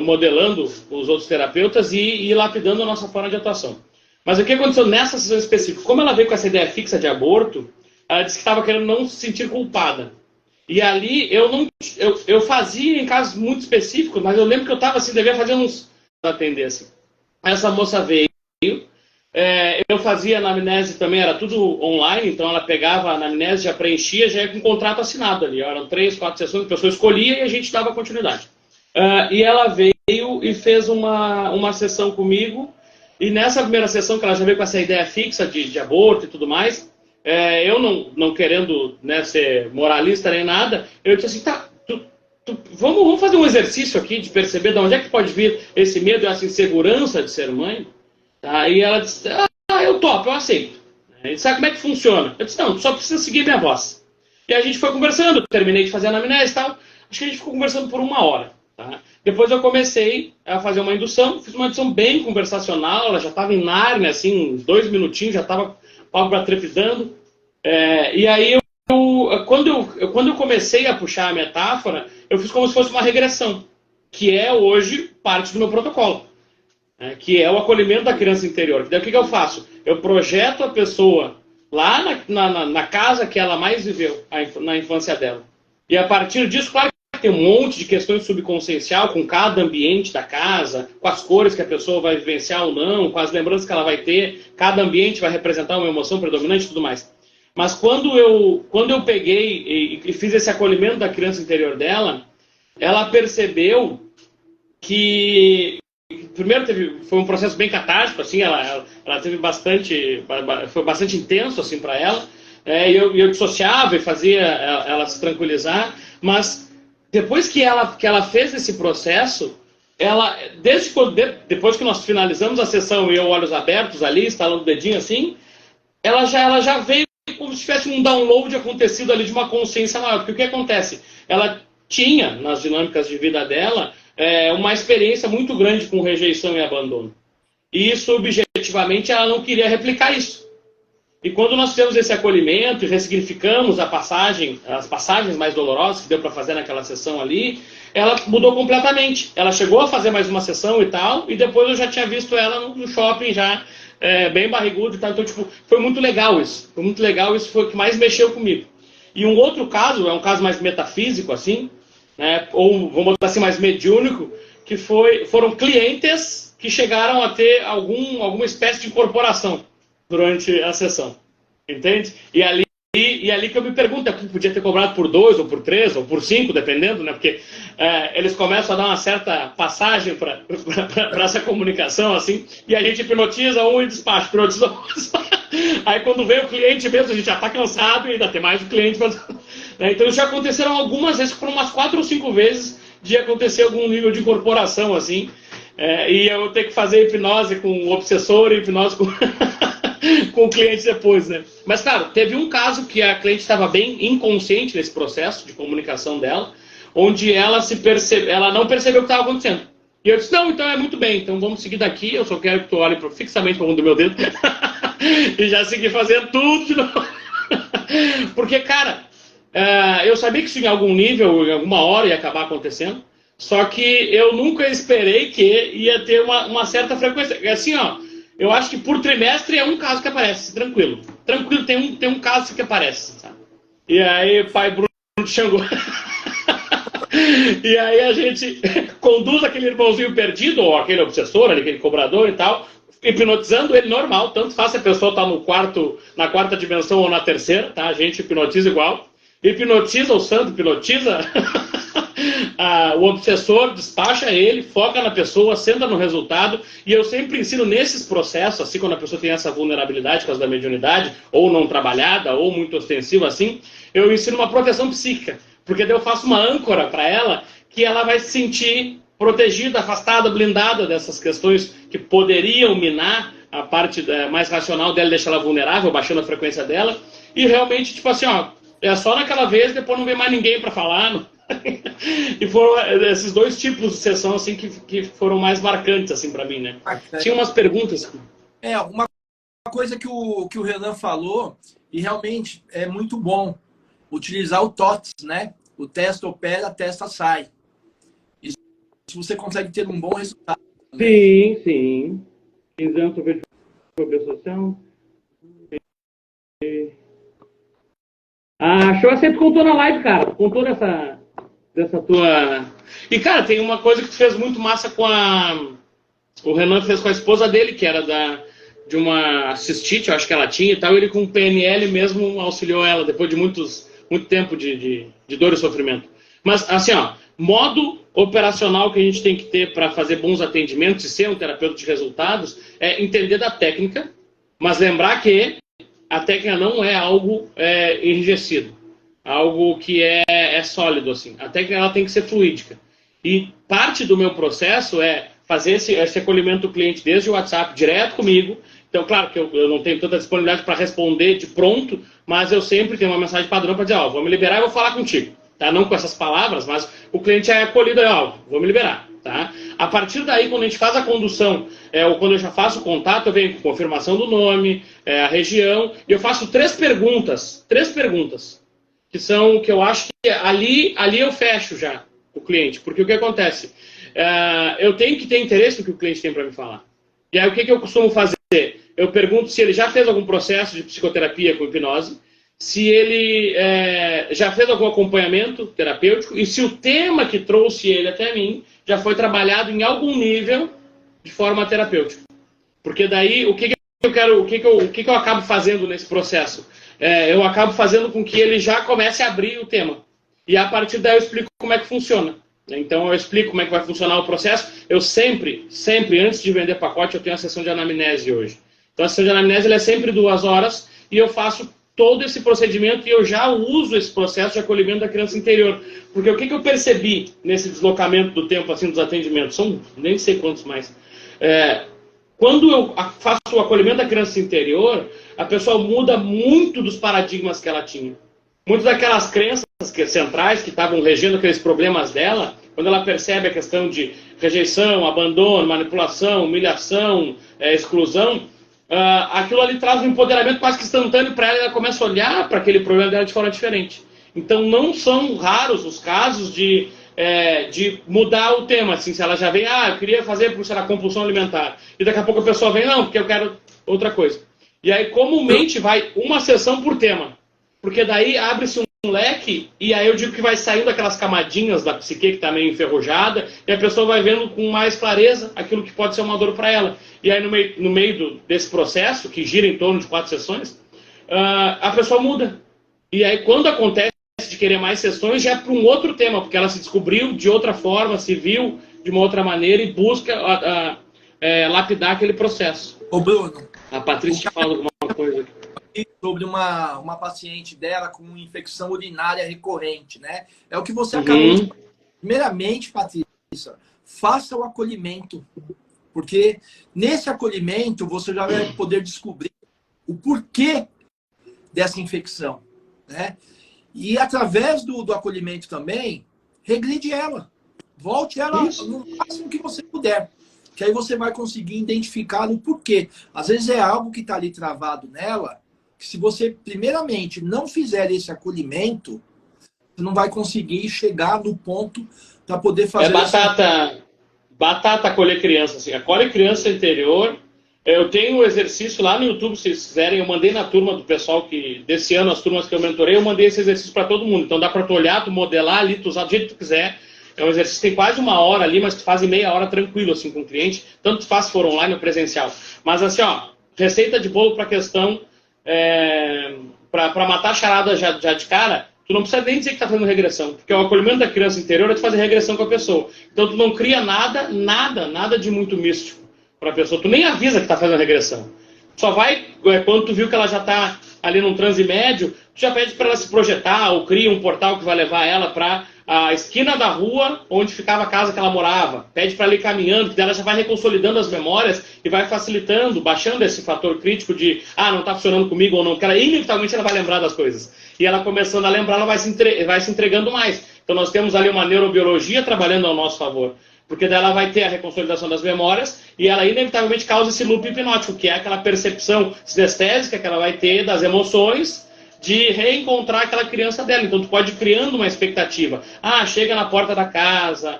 modelando os outros terapeutas e ir lapidando a nossa forma de atuação. Mas o que aconteceu nessa sessão específica? Como ela veio com essa ideia fixa de aborto, ela disse que estava querendo não se sentir culpada. E ali eu fazia em casos muito específicos, mas eu lembro que eu estava assim, devia fazer uns atendessem. Essa moça veio, eu fazia anamnese também, era tudo online, então ela pegava a anamnese, já preenchia, já ia com um contrato assinado ali. Eram 3, 4 sessões, a pessoa escolhia e a gente dava continuidade. E ela veio e fez uma sessão comigo, e nessa primeira sessão, que ela já veio com essa ideia fixa de aborto e tudo mais, eu não querendo, né, ser moralista nem nada, eu disse assim, tá, vamos fazer um exercício aqui de perceber de onde é que pode vir esse medo e essa insegurança de ser mãe. Aí ela disse, eu topo, eu aceito. Ele disse, como é que funciona? Eu disse, não, só precisa seguir minha voz. E a gente foi conversando, terminei de fazer a anamnese e tal, acho que a gente ficou conversando por 1 hora. Tá? Depois eu comecei a fazer uma indução, fiz uma indução bem conversacional, ela já estava em Nárnia, assim, uns 2 minutinhos, já estava pálpebra trepidando. E aí, quando eu comecei a puxar a metáfora, eu fiz como se fosse uma regressão, que é hoje parte do meu protocolo. Que é o acolhimento da criança interior. Daí o que eu faço? Eu projeto a pessoa lá na casa que ela mais viveu, na infância dela. E a partir disso, claro que tem um monte de questões subconsciencial com cada ambiente da casa, com as cores que a pessoa vai vivenciar ou não, com as lembranças que ela vai ter, cada ambiente vai representar uma emoção predominante e tudo mais. Mas quando eu peguei e fiz esse acolhimento da criança interior dela, ela percebeu que... Primeiro foi um processo bem catártico, assim, ela teve foi bastante intenso assim para ela. Eu dissociava e fazia ela se tranquilizar, mas depois que ela fez esse processo, depois que nós finalizamos a sessão e eu olhos abertos ali, estalando o dedinho assim, ela já veio como se tivesse um download acontecido ali de uma consciência maior, porque o que acontece? Ela tinha nas dinâmicas de vida dela uma experiência muito grande com rejeição e abandono. E subjetivamente ela não queria replicar isso. E quando nós fizemos esse acolhimento e ressignificamos as passagens mais dolorosas que deu para fazer naquela sessão ali, ela mudou completamente. Ela chegou a fazer mais uma sessão e tal, e depois eu já tinha visto ela no shopping já, bem barrigudo e tal. Então, tipo, foi muito legal isso. Foi muito legal, isso foi o que mais mexeu comigo. E um outro caso, é um caso mais metafísico, assim, ou vamos botar assim, mais mediúnico, que foram clientes que chegaram a ter alguma espécie de incorporação durante a sessão, entende? E ali que eu me pergunto, podia ter cobrado por 2, ou por 3, ou por 5, dependendo, né? Porque eles começam a dar uma certa passagem para essa comunicação, assim, e a gente hipnotiza um e despacha, hipnotiza um e despacha. Aí quando vem o cliente mesmo, a gente já está cansado e ainda tem mais o cliente. Então isso já aconteceram algumas vezes, foram umas 4 ou 5 vezes de acontecer algum nível de incorporação, assim, e eu ter que fazer hipnose com o obsessor e hipnose com... com o cliente depois, né? Mas, claro, teve um caso que a cliente estava bem inconsciente nesse processo de comunicação dela, onde ela não percebeu o que estava acontecendo. E eu disse, não, então é muito bem, então vamos seguir daqui, eu só quero que tu olhe fixamente para o mundo do meu dedo e já seguir fazendo tudo de novo. Porque, cara, eu sabia que isso em algum nível, em alguma hora ia acabar acontecendo, só que eu nunca esperei que ia ter uma certa frequência. Assim, ó, eu acho que por trimestre é um caso que aparece, tranquilo. Tranquilo, tem um caso que aparece, sabe? E aí, pai Bruno Xangô. E aí a gente conduz aquele irmãozinho perdido, ou aquele obsessor, aquele cobrador e tal, hipnotizando ele normal, tanto faz se a pessoa está na quarta dimensão ou na terceira, tá? A gente hipnotiza igual. Hipnotiza o santo, hipnotiza o obsessor, despacha ele, foca na pessoa, senta no resultado. E eu sempre ensino nesses processos, assim, quando a pessoa tem essa vulnerabilidade por causa da mediunidade, ou não trabalhada, ou muito ostensiva, assim, eu ensino uma proteção psíquica. Porque daí eu faço uma âncora para ela, que ela vai se sentir protegida, afastada, blindada dessas questões que poderiam minar a parte mais racional dela, deixar ela vulnerável, baixando a frequência dela. E realmente, tipo assim, ó, é só naquela vez, depois não vem mais ninguém para falar. Não... E foram esses 2 tipos de sessão assim, que foram mais marcantes assim, para mim, né? Tinha umas perguntas. Uma coisa que o Renan falou, e realmente é muito bom, utilizar o TOTS, né? O testa opera, testa sai. Isso você consegue ter um bom resultado. Sim, sim. Exame sobre associação. Show, você contou na live, cara. Contou dessa tua... E, cara, tem uma coisa que tu fez muito massa com a O Renan fez com a esposa dele, que era de uma cistite, eu acho que ela tinha e tal, ele com PNL mesmo auxiliou ela, depois de muito tempo de dor e sofrimento. Mas, assim, ó, modo operacional que a gente tem que ter para fazer bons atendimentos e ser um terapeuta de resultados é entender da técnica, mas lembrar que a técnica não é algo enrijecido, algo que é sólido, assim. A técnica ela tem que ser fluídica. E parte do meu processo é fazer esse acolhimento do cliente desde o WhatsApp, direto comigo. Então, claro que eu não tenho tanta disponibilidade para responder de pronto, mas eu sempre tenho uma mensagem padrão para dizer, ó, vou me liberar e vou falar contigo. Tá? Não com essas palavras, mas o cliente é acolhido, ó, vou me liberar. Tá? A partir daí, quando a gente faz a condução, ou quando eu já faço o contato, eu venho com confirmação do nome, a região, e eu faço três perguntas, que eu acho que ali eu fecho já o cliente, porque o que acontece? Eu tenho que ter interesse no que o cliente tem para me falar. E aí o que eu costumo fazer? Eu pergunto se ele já fez algum processo de psicoterapia com hipnose, se ele já fez algum acompanhamento terapêutico e se o tema que trouxe ele até mim já foi trabalhado em algum nível de forma terapêutica. Porque daí o que eu acabo fazendo nesse processo? Eu acabo fazendo com que ele já comece a abrir o tema. E a partir daí eu explico como é que funciona. Então eu explico como é que vai funcionar o processo. Eu sempre, antes de vender pacote, eu tenho a sessão de anamnese hoje. Então a sessão de anamnese ela é sempre 2 horas e eu faço todo esse procedimento e eu já uso esse processo de acolhimento da criança interior. Porque o que eu percebi nesse deslocamento do tempo assim dos atendimentos? São nem sei quantos mais. Quando eu faço o acolhimento da criança interior, a pessoa muda muito dos paradigmas que ela tinha. Muitas daquelas crenças centrais que estavam regendo aqueles problemas dela, quando ela percebe a questão de rejeição, abandono, manipulação, humilhação, exclusão, aquilo ali traz um empoderamento quase que instantâneo para ela e ela começa a olhar para aquele problema dela de forma diferente. Então não são raros os casos de mudar o tema, assim, se ela já vem, eu queria fazer por ser compulsão alimentar, e daqui a pouco a pessoa vem, não, porque eu quero outra coisa. E aí comumente vai uma sessão por tema, porque daí abre-se um leque, e aí eu digo que vai saindo aquelas camadinhas da psique que está meio enferrujada, e a pessoa vai vendo com mais clareza aquilo que pode ser uma dor para ela. E aí no meio desse processo, que gira em torno de 4 sessões, a pessoa muda. E aí quando acontece de querer mais sessões, já é para um outro tema, porque ela se descobriu de outra forma, se viu de uma outra maneira e busca lapidar aquele processo. Ô Bruno, a Patrícia fala alguma coisa aqui. Sobre uma paciente dela com infecção urinária recorrente, né? É o que você acabou de falar. Primeiramente, Patrícia, faça o acolhimento, porque nesse acolhimento você já vai poder descobrir o porquê dessa infecção, né? E através do acolhimento também, regride ela. Volte ela no máximo que você puder. Que aí você vai conseguir identificar o porquê. Às vezes é algo que está ali travado nela, que se você, primeiramente, não fizer esse acolhimento, você não vai conseguir chegar no ponto para poder fazer... Batata acolher criança. Assim. Acolhe criança interior. Eu tenho um exercício lá no YouTube, se vocês quiserem, eu mandei na turma do pessoal que, desse ano, as turmas que eu mentorei, eu mandei esse exercício para todo mundo. Então dá para tu olhar, tu modelar ali, tu usar do jeito que tu quiser. É um exercício que tem quase 1 hora ali, mas tu faz em meia hora tranquilo, assim, com o cliente. Tanto faz se for online ou presencial. Mas assim, receita de bolo para questão, para matar a charada já de cara, tu não precisa nem dizer que está fazendo regressão, porque o acolhimento da criança interior é tu fazer regressão com a pessoa. Então tu não cria nada de muito místico para a pessoa. Tu nem avisa que está fazendo regressão. Só vai, quando tu viu que ela já está ali num transe médio, tu já pede para ela se projetar ou cria um portal que vai levar ela para a esquina da rua onde ficava a casa que ela morava. Pede para ela ir caminhando, que dela já vai reconsolidando as memórias e vai facilitando, baixando esse fator crítico de não está funcionando comigo ou não, porque ela inevitavelmente ela vai lembrar das coisas. E ela começando a lembrar, ela vai se entregando mais. Então nós temos ali uma neurobiologia trabalhando ao nosso favor. Porque daí ela vai ter a reconsolidação das memórias e ela inevitavelmente causa esse loop hipnótico, que é aquela percepção sinestésica que ela vai ter das emoções de reencontrar aquela criança dela. Então tu pode ir criando uma expectativa. Chega na porta da casa,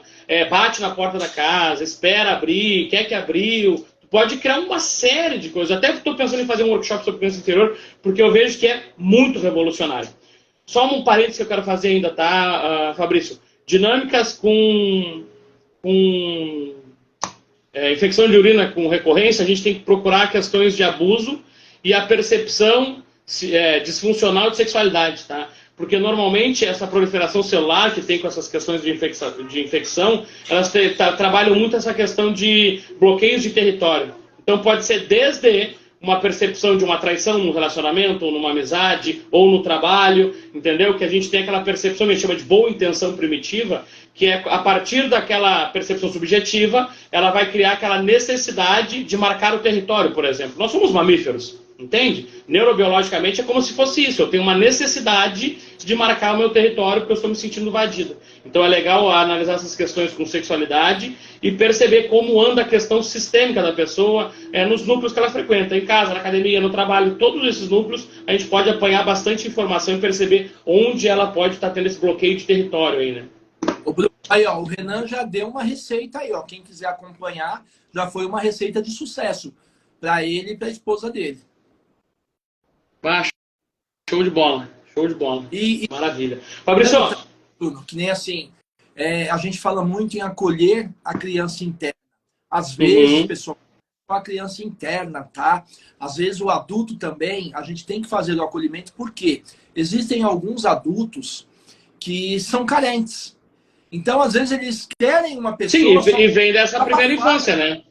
bate na porta da casa, espera abrir, quer que abriu. Tu pode criar uma série de coisas. Até estou pensando em fazer um workshop sobre criança interior, porque eu vejo que é muito revolucionário. Só um parênteses que eu quero fazer ainda, tá, Fabrício? Dinâmicas com infecção de urina com recorrência, a gente tem que procurar questões de abuso e a percepção disfuncional de sexualidade, tá? Porque normalmente essa proliferação celular que tem com essas questões de infecção elas trabalham muito essa questão de bloqueios de território. Então pode ser desde uma percepção de uma traição num relacionamento, ou numa amizade, ou no trabalho, entendeu? Que a gente tem aquela percepção que a gente chama de boa intenção primitiva, que é a partir daquela percepção subjetiva, ela vai criar aquela necessidade de marcar o território, por exemplo. Nós somos mamíferos, entende? Neurobiologicamente é como se fosse isso. Eu tenho uma necessidade de marcar o meu território porque eu estou me sentindo invadido. Então é legal analisar essas questões com sexualidade e perceber como anda a questão sistêmica da pessoa nos núcleos que ela frequenta, em casa, na academia, no trabalho, todos esses núcleos, a gente pode apanhar bastante informação e perceber onde ela pode estar tendo esse bloqueio de território aí, né? Aí, ó, o Renan já deu uma receita aí, ó. Quem quiser acompanhar, já foi uma receita de sucesso para ele e para a esposa dele. Show de bola, show de bola. Maravilha. Fabrício, que nem assim, a gente fala muito em acolher a criança interna. Às vezes, pessoal, a criança interna, tá? Às vezes o adulto também, a gente tem que fazer o acolhimento, porque existem alguns adultos que são carentes. Então, às vezes, eles querem uma pessoa... Sim, e vem dessa primeira infância, né?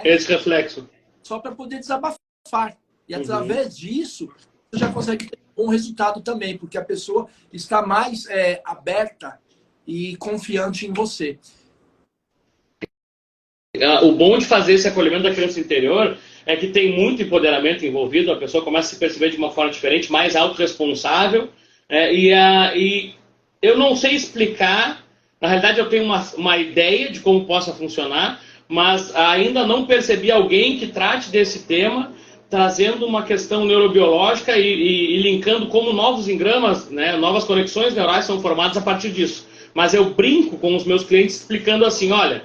Esse reflexo. Só para poder desabafar. E através disso, você já consegue ter um bom resultado também, porque a pessoa está mais aberta e confiante em você. O bom de fazer esse acolhimento da criança interior é que tem muito empoderamento envolvido, a pessoa começa a se perceber de uma forma diferente, mais autorresponsável, e eu não sei explicar, na realidade eu tenho uma ideia de como possa funcionar, mas ainda não percebi alguém que trate desse tema, trazendo uma questão neurobiológica e linkando como novos engramas, né, novas conexões neurais são formadas a partir disso. Mas eu brinco com os meus clientes explicando assim, olha,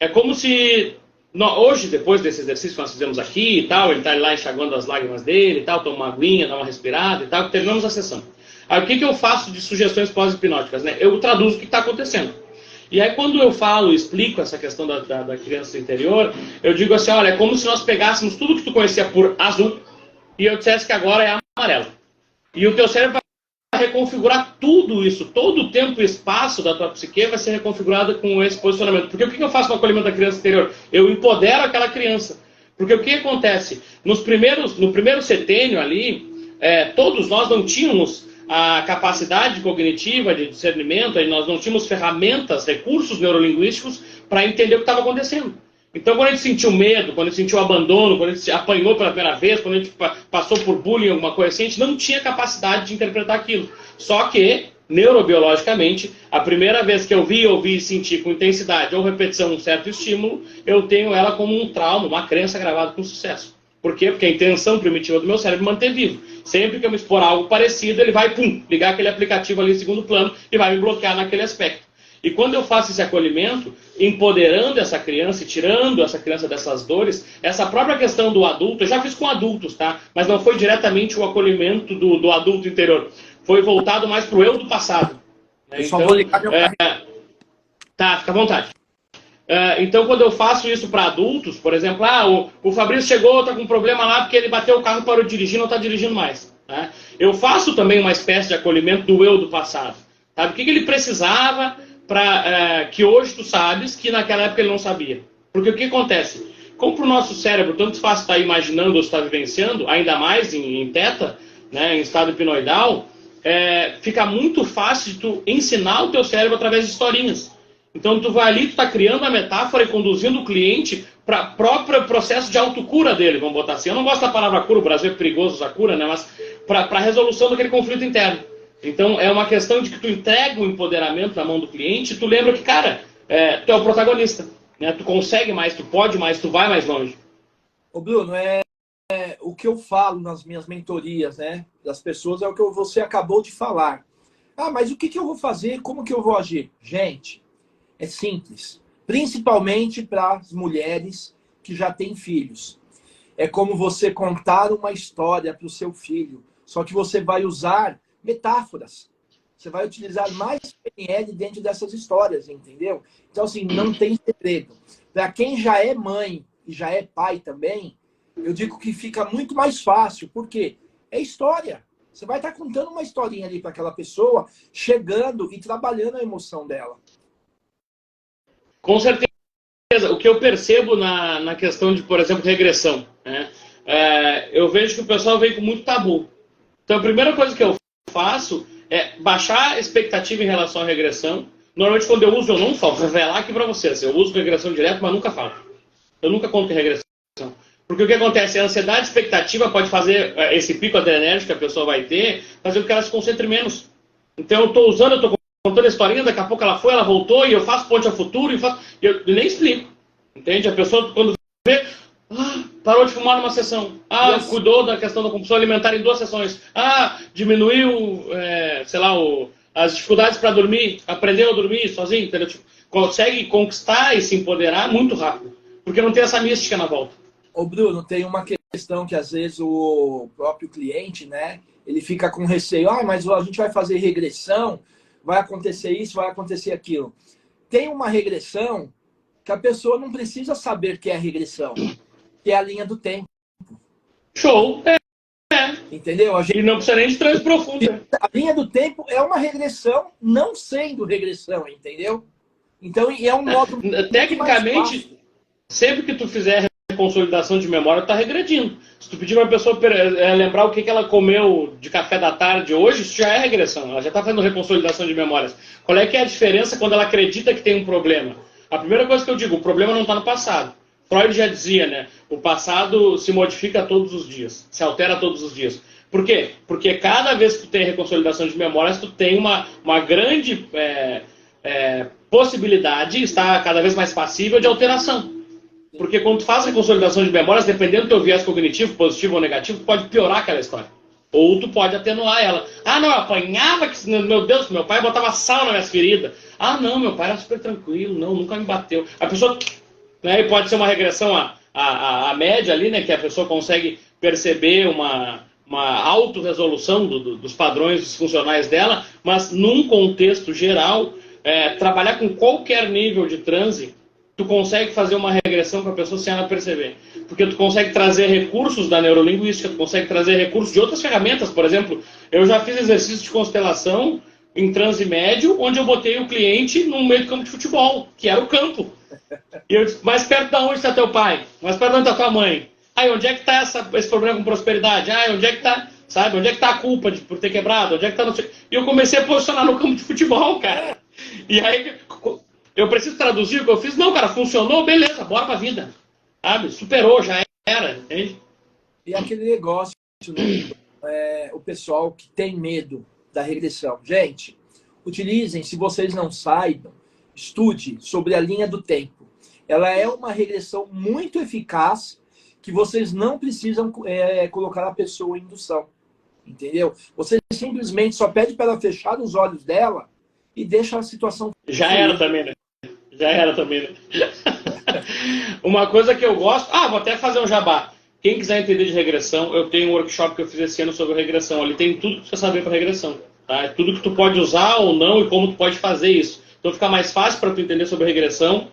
é como se hoje, depois desse exercício que nós fizemos aqui e tal, ele está lá enxaguando as lágrimas dele e tal, toma uma aguinha, dá uma respirada e tal, terminamos a sessão. Aí o que eu faço de sugestões pós-hipnóticas? Né? Eu traduzo o que está acontecendo. E aí quando eu falo e explico essa questão da criança interior, eu digo assim, olha, é como se nós pegássemos tudo que tu conhecia por azul e eu dissesse que agora é amarelo. E o teu cérebro vai reconfigurar tudo isso, todo o tempo e espaço da tua psique vai ser reconfigurado com esse posicionamento. Porque o que eu faço no acolhimento da criança interior? Eu empodero aquela criança. Porque o que acontece? No primeiro setênio ali, todos nós não tínhamos a capacidade cognitiva de discernimento, nós não tínhamos ferramentas, recursos neurolinguísticos para entender o que estava acontecendo. Então, quando a gente sentiu medo, quando a gente sentiu abandono, quando a gente apanhou pela primeira vez, quando a gente passou por bullying, alguma coisa assim, a gente não tinha capacidade de interpretar aquilo. Só que, neurobiologicamente, a primeira vez que eu vi, ouvi e senti com intensidade ou repetição um certo estímulo, eu tenho ela como um trauma, uma crença gravada com sucesso. Por quê? Porque a intenção primitiva do meu cérebro é manter vivo. Sempre que eu me expor a algo parecido, ele vai, ligar aquele aplicativo ali em segundo plano e vai me bloquear naquele aspecto. E quando eu faço esse acolhimento, empoderando essa criança e tirando essa criança dessas dores, essa própria questão do adulto, eu já fiz com adultos, tá? Mas não foi diretamente o acolhimento do adulto interior. Foi voltado mais para o eu do passado. Né? Eu só vou ligar meu carro. Tá, fica à vontade. Então, quando eu faço isso para adultos, por exemplo, o Fabrício chegou, está com um problema lá porque ele bateu o carro e parou de dirigir, não está dirigindo mais. Né? Eu faço também uma espécie de acolhimento do eu do passado. Sabe? O que ele precisava que hoje tu sabes que naquela época ele não sabia? Porque o que acontece? Como para o nosso cérebro tanto faz estar imaginando ou estar vivenciando, ainda mais em teta, né, em estado hipnoidal, fica muito fácil de tu ensinar o teu cérebro através de historinhas. Então, tu vai ali, tu está criando a metáfora e conduzindo o cliente para o próprio processo de autocura dele, vamos botar assim. Eu não gosto da palavra cura, o Brasil é perigoso usar cura, né? Mas para a resolução daquele conflito interno. Então, é uma questão de que tu entrega o empoderamento na mão do cliente e tu lembra que, cara, tu é o protagonista. Né? Tu consegue mais, tu pode mais, tu vai mais longe. Ô, Bruno, o que eu falo nas minhas mentorias, né, das pessoas é o que você acabou de falar. Mas o que eu vou fazer? Como que eu vou agir? Gente, é simples. Principalmente para as mulheres que já têm filhos. É como você contar uma história para o seu filho. Só que você vai usar metáforas. Você vai utilizar mais PNL dentro dessas histórias, entendeu? Então, assim, não tem segredo. Para quem já é mãe e já é pai também, eu digo que fica muito mais fácil, porque é história. Você vai estar contando uma historinha ali para aquela pessoa, chegando e trabalhando a emoção dela. Com certeza. O que eu percebo na questão de, por exemplo, regressão, né? Eu vejo que o pessoal vem com muito tabu. Então, a primeira coisa que eu faço é baixar a expectativa em relação à regressão. Normalmente, quando eu uso, eu não falo. Vou revelar aqui para vocês. Eu uso regressão direto, mas nunca falo. Eu nunca conto em regressão. Porque o que acontece? A ansiedade e expectativa pode fazer esse pico adrenérgico que a pessoa vai ter, fazer com que ela se concentre menos. Então, eu estou contando a historinha, daqui a pouco ela foi, ela voltou, e eu faço ponte ao futuro, e eu nem explico. Entende? A pessoa, quando vê, parou de fumar numa sessão. Cuidou da questão da compulsão alimentar em 2 sessões. Diminuiu, sei lá, as dificuldades para dormir, aprendeu a dormir sozinho, entendeu? Tipo, consegue conquistar e se empoderar muito rápido. Porque não tem essa mística na volta. Ô Bruno, tem uma questão que às vezes o próprio cliente, né, ele fica com receio. Mas a gente vai fazer regressão, vai acontecer isso, vai acontecer aquilo. Tem uma regressão que a pessoa não precisa saber que é a regressão, que é a linha do tempo. Show! Entendeu? E não precisa nem de transe profundo. A linha do tempo é uma regressão, não sendo regressão, entendeu? Então, é um modo... Tecnicamente, sempre que tu fizer consolidação de memória, tu tá regredindo. Se tu pedir para a pessoa lembrar o que ela comeu de café da tarde hoje, isso já é regressão. Ela já está fazendo reconsolidação de memórias. Qual é que é a diferença quando ela acredita que tem um problema? A primeira coisa que eu digo, o problema não está no passado. Freud já dizia, né? O passado se modifica todos os dias, se altera todos os dias. Por quê? Porque cada vez que tu tem reconsolidação de memórias, tu tem uma grande possibilidade, está cada vez mais passível de alteração. Porque quando tu faz a consolidação de memórias, dependendo do teu viés cognitivo, positivo ou negativo, tu pode piorar aquela história. Ou tu pode atenuar ela. Não, eu apanhava, meu Deus, meu pai botava sal nas minhas feridas. Não, meu pai era super tranquilo, não, nunca me bateu. A pessoa, né, pode ser uma regressão à média ali, né, que a pessoa consegue perceber uma autorresolução dos padrões disfuncionais dela, mas num contexto geral, trabalhar com qualquer nível de transe, tu consegue fazer uma regressão com a pessoa sem ela perceber. Porque tu consegue trazer recursos da neurolinguística, tu consegue trazer recursos de outras ferramentas. Por exemplo, eu já fiz exercício de constelação em transe médio, onde eu botei o cliente no meio do campo de futebol, que era o campo. E eu disse, mais perto de onde está teu pai? Mais perto de onde está tua mãe? Onde é que está esse problema com prosperidade? Onde é que está, sabe? Onde é que está a culpa por ter quebrado? Onde é que está... E eu comecei a posicionar no campo de futebol, cara. E aí... Eu preciso traduzir o que eu fiz? Não, cara, funcionou, beleza, bora pra vida. Sabe? Superou, já era, entende? E aquele negócio, né? O pessoal que tem medo da regressão. Gente, utilizem, se vocês não saibam, estude sobre a linha do tempo. Ela é uma regressão muito eficaz que vocês não precisam colocar a pessoa em indução. Entendeu? Você simplesmente só pede para ela fechar os olhos dela e deixa a situação... Já era também, né? Uma coisa que eu gosto... vou até fazer um jabá. Quem quiser entender de regressão, eu tenho um workshop que eu fiz esse ano sobre regressão. Ali tem tudo que você saber para regressão. Tá? É tudo que tu pode usar ou não e como tu pode fazer isso. Então fica mais fácil para tu entender sobre regressão.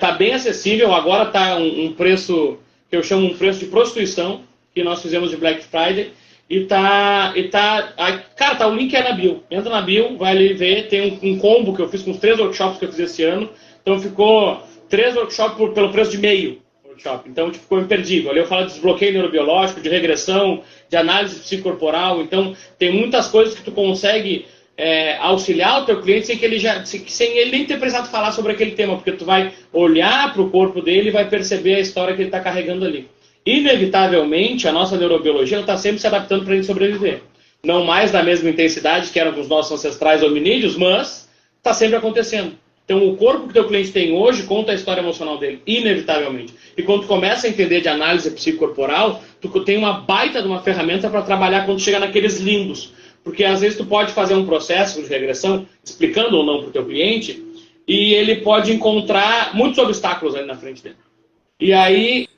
Tá bem acessível. Agora tá um preço que eu chamo um preço de prostituição, que nós fizemos de Black Friday. Cara, o link é na bio. Entra na bio, vai ali ver. Tem um combo que eu fiz com os 3 workshops que eu fiz esse ano. Então ficou 3 workshops pelo preço de meio workshop. Então ficou imperdível. Ali eu falo de desbloqueio neurobiológico, de regressão, de análise psicocorporal. Então tem muitas coisas que tu consegue auxiliar o teu cliente sem ele nem ter precisado falar sobre aquele tema. Porque tu vai olhar para o corpo dele e vai perceber a história que ele está carregando ali. Inevitavelmente, a nossa neurobiologia está sempre se adaptando para a gente sobreviver. Não mais da mesma intensidade que era com os nossos ancestrais hominídeos, mas está sempre acontecendo. Então, o corpo que o teu cliente tem hoje conta a história emocional dele, inevitavelmente. E quando tu começa a entender de análise psicocorporal, tu tem uma baita de uma ferramenta para trabalhar quando chega naqueles limbos. Porque às vezes tu pode fazer um processo de regressão, explicando ou não para o teu cliente, e ele pode encontrar muitos obstáculos ali na frente dele. E aí...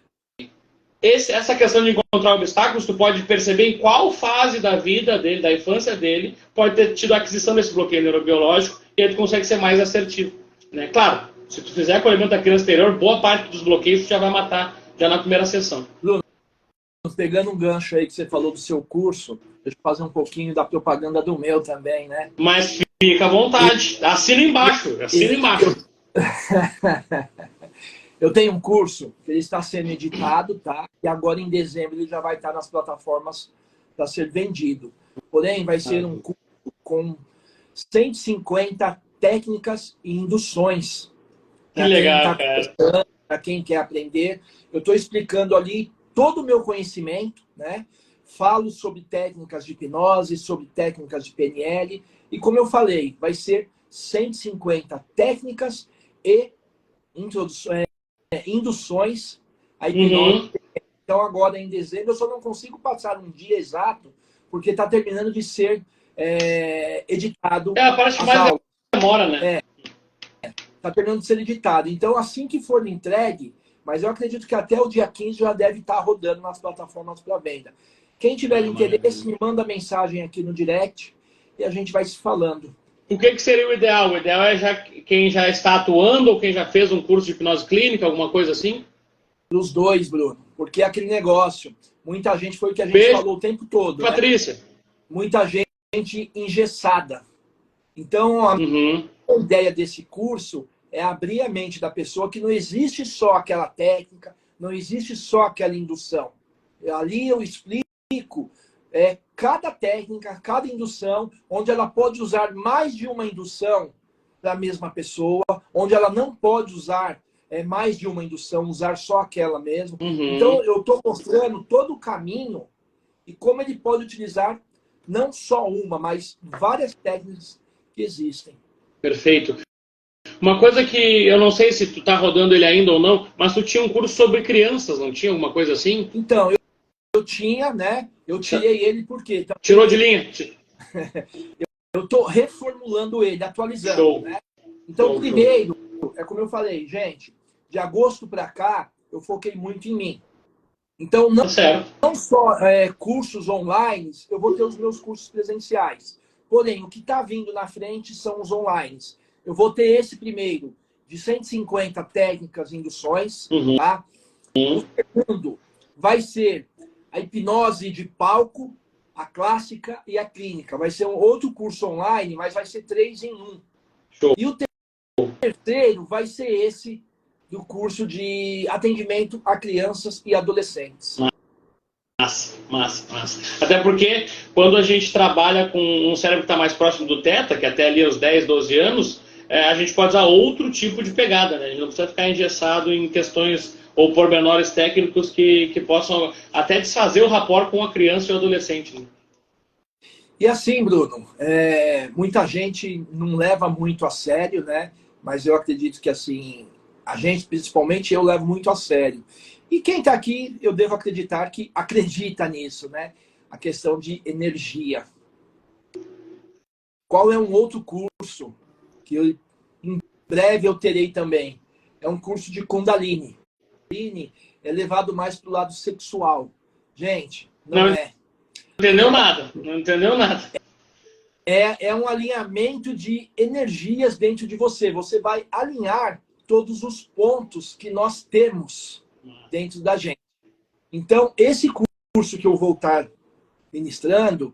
essa questão de encontrar obstáculos, tu pode perceber em qual fase da vida dele, da infância dele, pode ter tido a aquisição desse bloqueio neurobiológico e aí tu consegue ser mais assertivo. Né? Claro, Se tu fizer acolhimento da criança interior, boa parte dos bloqueios tu já vai matar já na primeira sessão. Bruno, pegando um gancho aí que você falou do seu curso, deixa eu fazer um pouquinho da propaganda do meu também, né? Mas fica à vontade. Assina embaixo. Assina embaixo. Eu tenho um curso que ele está sendo editado, tá? E agora em dezembro ele já vai estar nas plataformas para ser vendido. Porém, vai ser um curso com 150 técnicas e induções. Que legal, cara. Para quem quer aprender. Eu estou explicando ali todo o meu conhecimento, né? Falo sobre técnicas de hipnose, sobre técnicas de PNL. E como eu falei, vai ser 150 técnicas e induções à hipnose. Então, agora em dezembro, eu só não consigo passar um dia exato, porque está terminando de ser editado. É a parte mais demora, né? Está terminando de ser editado. Então, assim que for entregue, mas eu acredito que até o dia 15 já deve estar rodando nas plataformas para venda. Quem tiver interesse, me manda mensagem aqui no direct e a gente vai se falando. O que seria o ideal? O ideal é quem já está atuando ou quem já fez um curso de hipnose clínica, alguma coisa assim? Os dois, Bruno. Porque é aquele negócio. Muita gente, foi o que a gente falou o tempo todo. Patrícia. Né? Muita gente engessada. Então, a ideia desse curso é abrir a mente da pessoa que não existe só aquela técnica, não existe só aquela indução. Ali eu explico cada técnica, cada indução, onde ela pode usar mais de uma indução para a mesma pessoa, onde ela não pode usar mais de uma indução, usar só aquela mesmo. Então, eu estou mostrando todo o caminho e como ele pode utilizar não só uma, mas várias técnicas que existem. Perfeito. Uma coisa que eu não sei se tu tá rodando ele ainda ou não, mas tu tinha um curso sobre crianças, não tinha alguma coisa assim? Então, eu tinha, né? Eu tirei ele porque... Então, tirou de linha? Eu estou reformulando ele, atualizando, né? Então, primeiro, é como eu falei, gente, de agosto para cá, eu foquei muito em mim. Então, não só cursos online, eu vou ter os meus cursos presenciais. Porém, o que está vindo na frente são os online. Eu vou ter esse primeiro, de 150 técnicas e induções. Tá? O segundo vai ser a hipnose de palco, a clássica e a clínica. Vai ser um outro curso online, mas vai ser 3 em 1. Show. E o terceiro vai ser esse do curso de atendimento a crianças e adolescentes. Massa. Até porque quando a gente trabalha com um cérebro que está mais próximo do teta, que até ali aos 10, 12 anos, a gente pode usar outro tipo de pegada, né? A gente não precisa ficar engessado em questões ou pormenores técnicos que possam até desfazer o rapport com a criança e o adolescente. Né? E assim, Bruno, muita gente não leva muito a sério, né? Mas eu acredito que assim, a gente, principalmente eu, levo muito a sério. E quem está aqui, eu devo acreditar que acredita nisso, né? A questão de energia. Qual é um outro curso que em breve eu terei também? É um curso de Kundalini. Kundalini é levado mais para o lado sexual. Gente, não é. Não entendeu nada. É um alinhamento de energias dentro de você. Você vai alinhar todos os pontos que nós temos dentro da gente. Então, esse curso que eu vou estar ministrando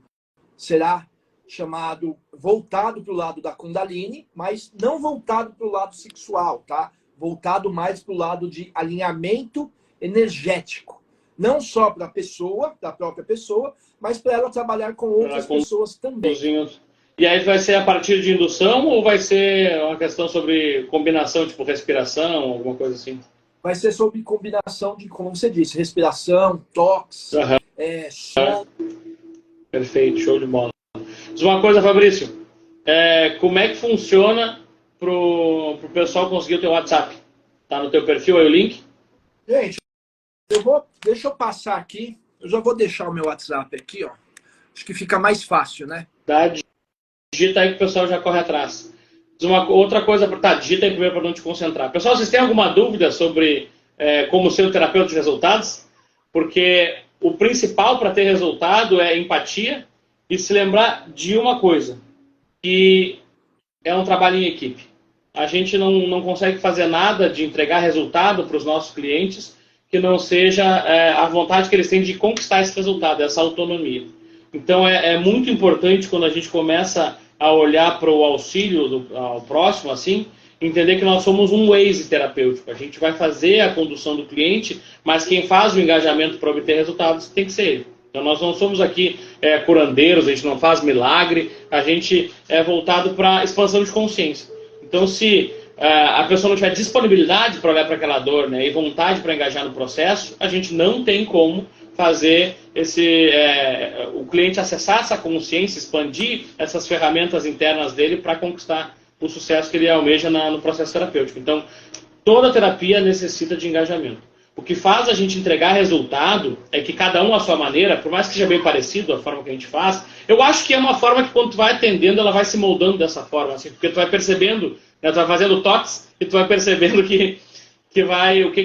será chamado, voltado para o lado da Kundalini, mas não voltado para o lado sexual, tá? Voltado mais para o lado de alinhamento energético. Não só para a pessoa, da própria pessoa, mas para ela trabalhar com outras pessoas também. E aí vai ser a partir de indução ou vai ser uma questão sobre combinação, tipo respiração, alguma coisa assim? Vai ser sobre combinação de, como você disse, respiração, toques, som. Perfeito, show de bola. Diz uma coisa, Fabrício. Como é que funciona pro pessoal conseguir o teu WhatsApp? Tá no teu perfil aí o link? Gente, deixa eu passar aqui. Eu já vou deixar o meu WhatsApp aqui, ó. Acho que fica mais fácil, né? Digita aí que o pessoal já corre atrás. Diz outra coisa, digita aí primeiro para não te concentrar. Pessoal, vocês têm alguma dúvida sobre como ser um terapeuta de resultados? Porque o principal para ter resultado é empatia e se lembrar de uma coisa, que é um trabalho em equipe. a gente não consegue fazer nada de entregar resultado para os nossos clientes que não seja a vontade que eles têm de conquistar esse resultado, essa autonomia. Então, é muito importante quando a gente começa a olhar para o auxílio ao próximo, assim, entender que nós somos um Waze terapêutico. A gente vai fazer a condução do cliente, mas quem faz o engajamento para obter resultados tem que ser ele. Então, nós não somos aqui curandeiros, a gente não faz milagre, a gente é voltado para a expansão de consciência. Então, se a pessoa não tiver disponibilidade para olhar para aquela dor, né, e vontade para engajar no processo, a gente não tem como fazer o cliente acessar essa consciência, expandir essas ferramentas internas dele para conquistar o sucesso que ele almeja no processo terapêutico. Então, toda terapia necessita de engajamento. O que faz a gente entregar resultado é que cada um à sua maneira, por mais que seja bem parecido a forma que a gente faz, eu acho que é uma forma que quando tu vai atendendo, ela vai se moldando dessa forma, assim, porque tu vai percebendo, né, tu vai fazendo toques e tu vai percebendo o que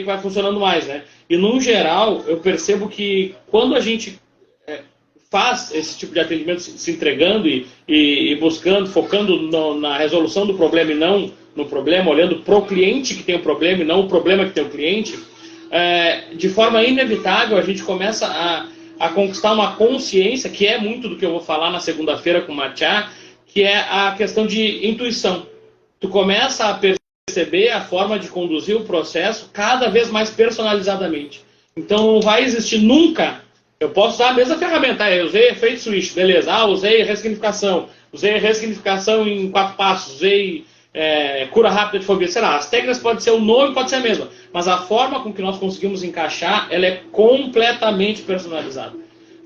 vai funcionando mais, né? E, no geral, eu percebo que quando a gente faz esse tipo de atendimento se entregando e buscando, focando na resolução do problema e não no problema, olhando para o cliente que tem o problema e não o problema que tem o cliente, de forma inevitável a gente começa a conquistar uma consciência, que é muito do que eu vou falar na segunda-feira com o Mathiá, que é a questão de intuição. Tu começa a perceber a forma de conduzir o processo cada vez mais personalizadamente. Então não vai existir nunca. Eu posso usar a mesma ferramenta. Eu usei efeito switch, beleza. Usei ressignificação. Usei ressignificação em 4 passos. Usei cura rápida de fobia. Sei lá, as técnicas podem ser o nome, pode ser a mesma. Mas a forma com que nós conseguimos encaixar, ela é completamente personalizada.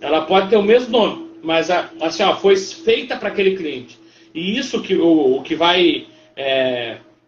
Ela pode ter o mesmo nome, mas assim, foi feita para aquele cliente. E isso o que vai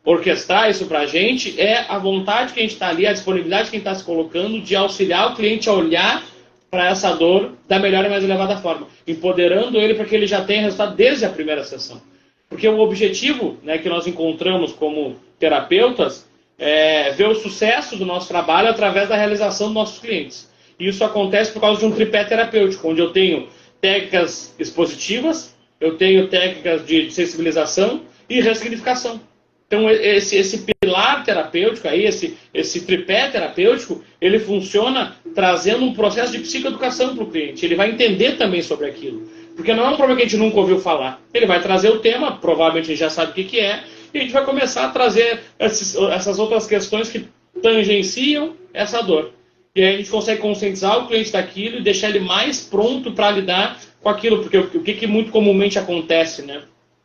orquestrar isso para a gente é a vontade que a gente está ali, a disponibilidade que a gente está se colocando de auxiliar o cliente a olhar para essa dor da melhor e mais elevada forma, empoderando ele para que ele já tenha resultado desde a primeira sessão. Porque o objetivo, né, que nós encontramos como terapeutas é ver o sucesso do nosso trabalho através da realização dos nossos clientes. E isso acontece por causa de um tripé terapêutico, onde eu tenho técnicas expositivas, eu tenho técnicas de sensibilização e ressignificação. Então, esse pilar terapêutico, aí, esse tripé terapêutico, ele funciona trazendo um processo de psicoeducação para o cliente. Ele vai entender também sobre aquilo. Porque não é um problema que a gente nunca ouviu falar. Ele vai trazer o tema, provavelmente a gente já sabe o que é, e a gente vai começar a trazer essas outras questões que tangenciam essa dor. E aí a gente consegue conscientizar o cliente daquilo e deixar ele mais pronto para lidar com aquilo. Porque o que muito comumente acontece, né?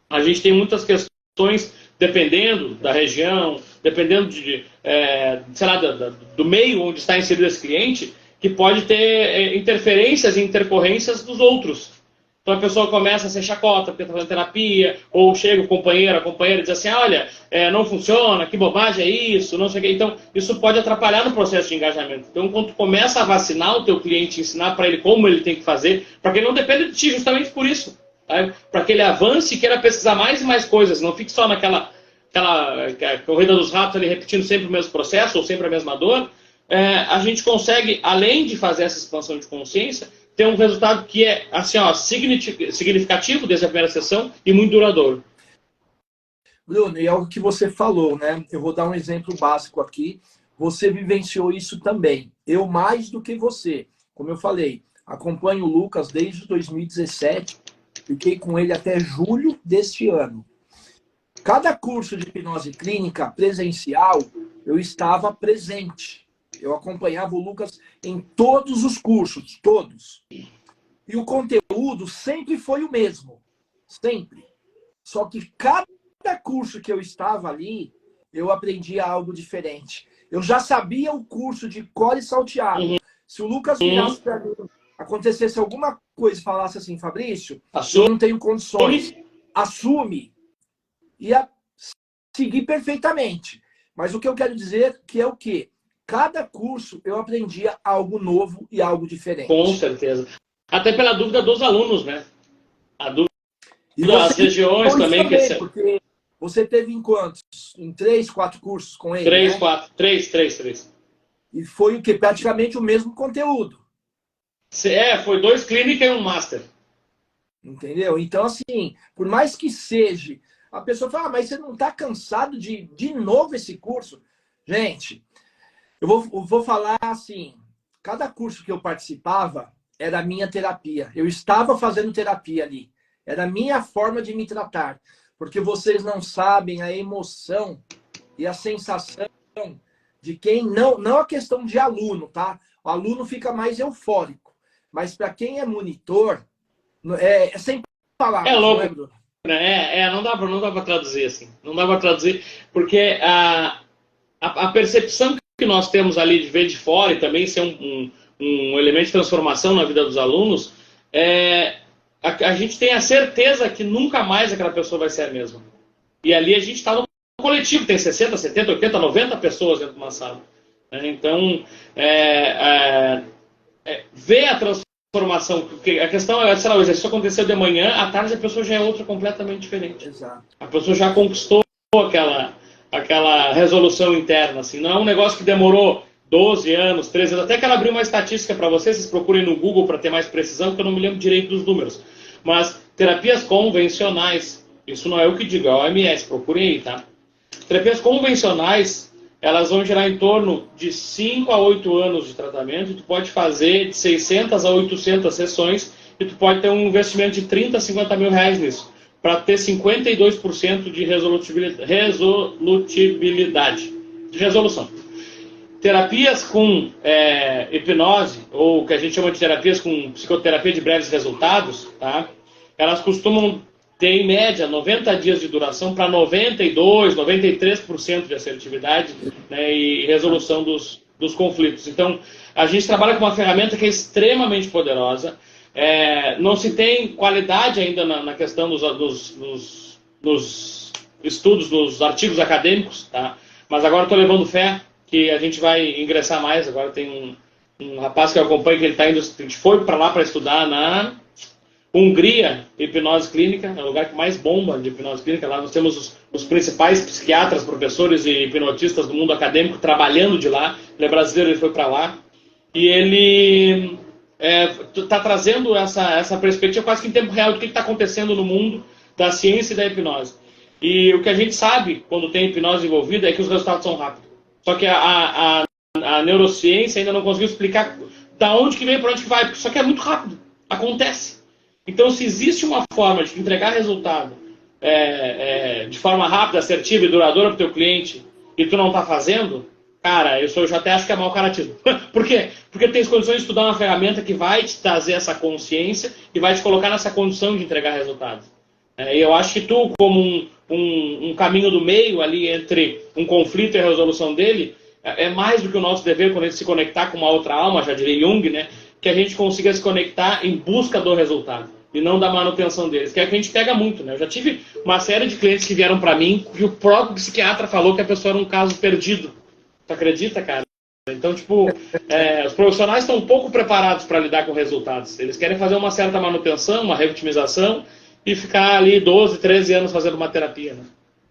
A gente tem muitas questões, dependendo da região, dependendo sei lá, do meio onde está inserido esse cliente, que pode ter interferências e intercorrências dos outros. Então a pessoa começa a ser chacota porque está fazendo terapia, ou chega o companheiro, a companheira diz assim, olha, não funciona, que bobagem é isso, não sei o quê. Então isso pode atrapalhar no processo de engajamento. Então quando tu começa a vacinar o teu cliente, ensinar para ele como ele tem que fazer, para que ele não dependa de ti justamente por isso. Para que ele avance e queira pesquisar mais e mais coisas, não fique só naquela corrida dos ratos ali repetindo sempre o mesmo processo ou sempre a mesma dor. A gente consegue, além de fazer essa expansão de consciência, ter um resultado que é assim, significativo desde a primeira sessão e muito duradouro. Bruno, e é o que você falou, né? Eu vou dar um exemplo básico aqui. Você vivenciou isso também. Eu mais do que você. Como eu falei, acompanho o Lucas desde 2017. Fiquei com ele até julho deste ano. Cada curso de hipnose clínica presencial, eu estava presente. Eu acompanhava o Lucas em todos os cursos, todos. E o conteúdo sempre foi o mesmo. Sempre. Só que cada curso que eu estava ali, eu aprendia algo diferente. Eu já sabia o curso de cor e salteado. Se o Lucas virasse para mim, acontecesse alguma coisa e falasse assim, Fabrício, eu não tenho condições. Assume. Ia seguir perfeitamente. Mas o que eu quero dizer que é o quê? Cada curso eu aprendia algo novo e algo diferente. Com certeza. Até pela dúvida dos alunos, né? A dúvida das regiões também. Porque você teve em quantos? Em 3, 4 cursos com ele? 3, 4. 3. E foi o quê? Praticamente o mesmo conteúdo. Foi 2 clínicas e 1 master. Entendeu? Então, assim, por mais que seja A pessoa fala, mas você não está cansado de novo esse curso? Gente, eu vou falar assim, cada curso que eu participava era a minha terapia. Eu estava fazendo terapia ali. Era a minha forma de me tratar. Porque vocês não sabem a emoção e a sensação de quem... Não a questão de aluno, tá? O aluno fica mais eufórico. Mas para quem é monitor, é sem palavras, É louco. não é, Bruno? Não dá para traduzir assim. Não dá para traduzir, porque a percepção que nós temos ali de ver de fora e também ser um elemento de transformação na vida dos alunos, a gente tem a certeza que nunca mais aquela pessoa vai ser a mesma. E ali a gente está no coletivo, tem 60, 70, 80, 90 pessoas dentro de uma sala. Então, ver a transformação, porque a questão é, sei lá, o exercício aconteceu de manhã, à tarde a pessoa já é outra completamente diferente. Exato. A pessoa já conquistou aquela resolução interna, assim. Não é um negócio que demorou 12 anos, 13 anos, até que ela abriu uma estatística para vocês procurem no Google para ter mais precisão, porque eu não me lembro direito dos números. Mas terapias convencionais, isso não é o que digo, é a OMS, procurem aí, tá? Terapias convencionais, elas vão gerar em torno de 5 a 8 anos de tratamento, e tu pode fazer de 600 a 800 sessões, e tu pode ter um investimento de 30 a 50 mil reais nisso, para ter 52% de resolutibilidade, de resolução. Terapias com hipnose, ou que a gente chama de terapias com psicoterapia de breves resultados, tá? Elas costumam ter, em média, 90 dias de duração para 92%, 93% de assertividade, né, e resolução dos conflitos. Então, a gente trabalha com uma ferramenta que é extremamente poderosa. Não se tem qualidade ainda na questão dos estudos, dos artigos acadêmicos, tá? Mas agora estou levando fé que a gente vai ingressar mais. Agora tem um rapaz que eu acompanho que ele tá indo, a gente foi para lá para estudar na Hungria, hipnose clínica, é o lugar que mais bomba de hipnose clínica. Lá nós temos os principais psiquiatras, professores e hipnotistas do mundo acadêmico trabalhando de lá. Ele é brasileiro, ele foi para lá. E ele está trazendo essa perspectiva quase que em tempo real do que está acontecendo no mundo da ciência e da hipnose. E o que a gente sabe, quando tem hipnose envolvida, é que os resultados são rápidos. Só que a neurociência ainda não conseguiu explicar da onde que vem para onde que vai, só que é muito rápido, acontece. Então, se existe uma forma de entregar resultado de forma rápida, assertiva e duradoura para o teu cliente, e tu não está fazendo, cara, eu já até acho que é mau caratismo. Por quê? Porque tu tens condições de estudar uma ferramenta que vai te trazer essa consciência e vai te colocar nessa condição de entregar resultados. E eu acho que tu, como um caminho do meio ali entre um conflito e a resolução dele, é mais do que o nosso dever quando a gente se conectar com uma outra alma, já diria Jung, né? Que a gente consiga se conectar em busca do resultado e não da manutenção deles, que é que a gente pega muito, né? Eu já tive uma série de clientes que vieram para mim e o próprio psiquiatra falou que a pessoa era um caso perdido. Tu acredita, cara? Então, tipo, os profissionais estão um pouco preparados para lidar com resultados. Eles querem fazer uma certa manutenção, uma revitimização e ficar ali 12, 13 anos fazendo uma terapia,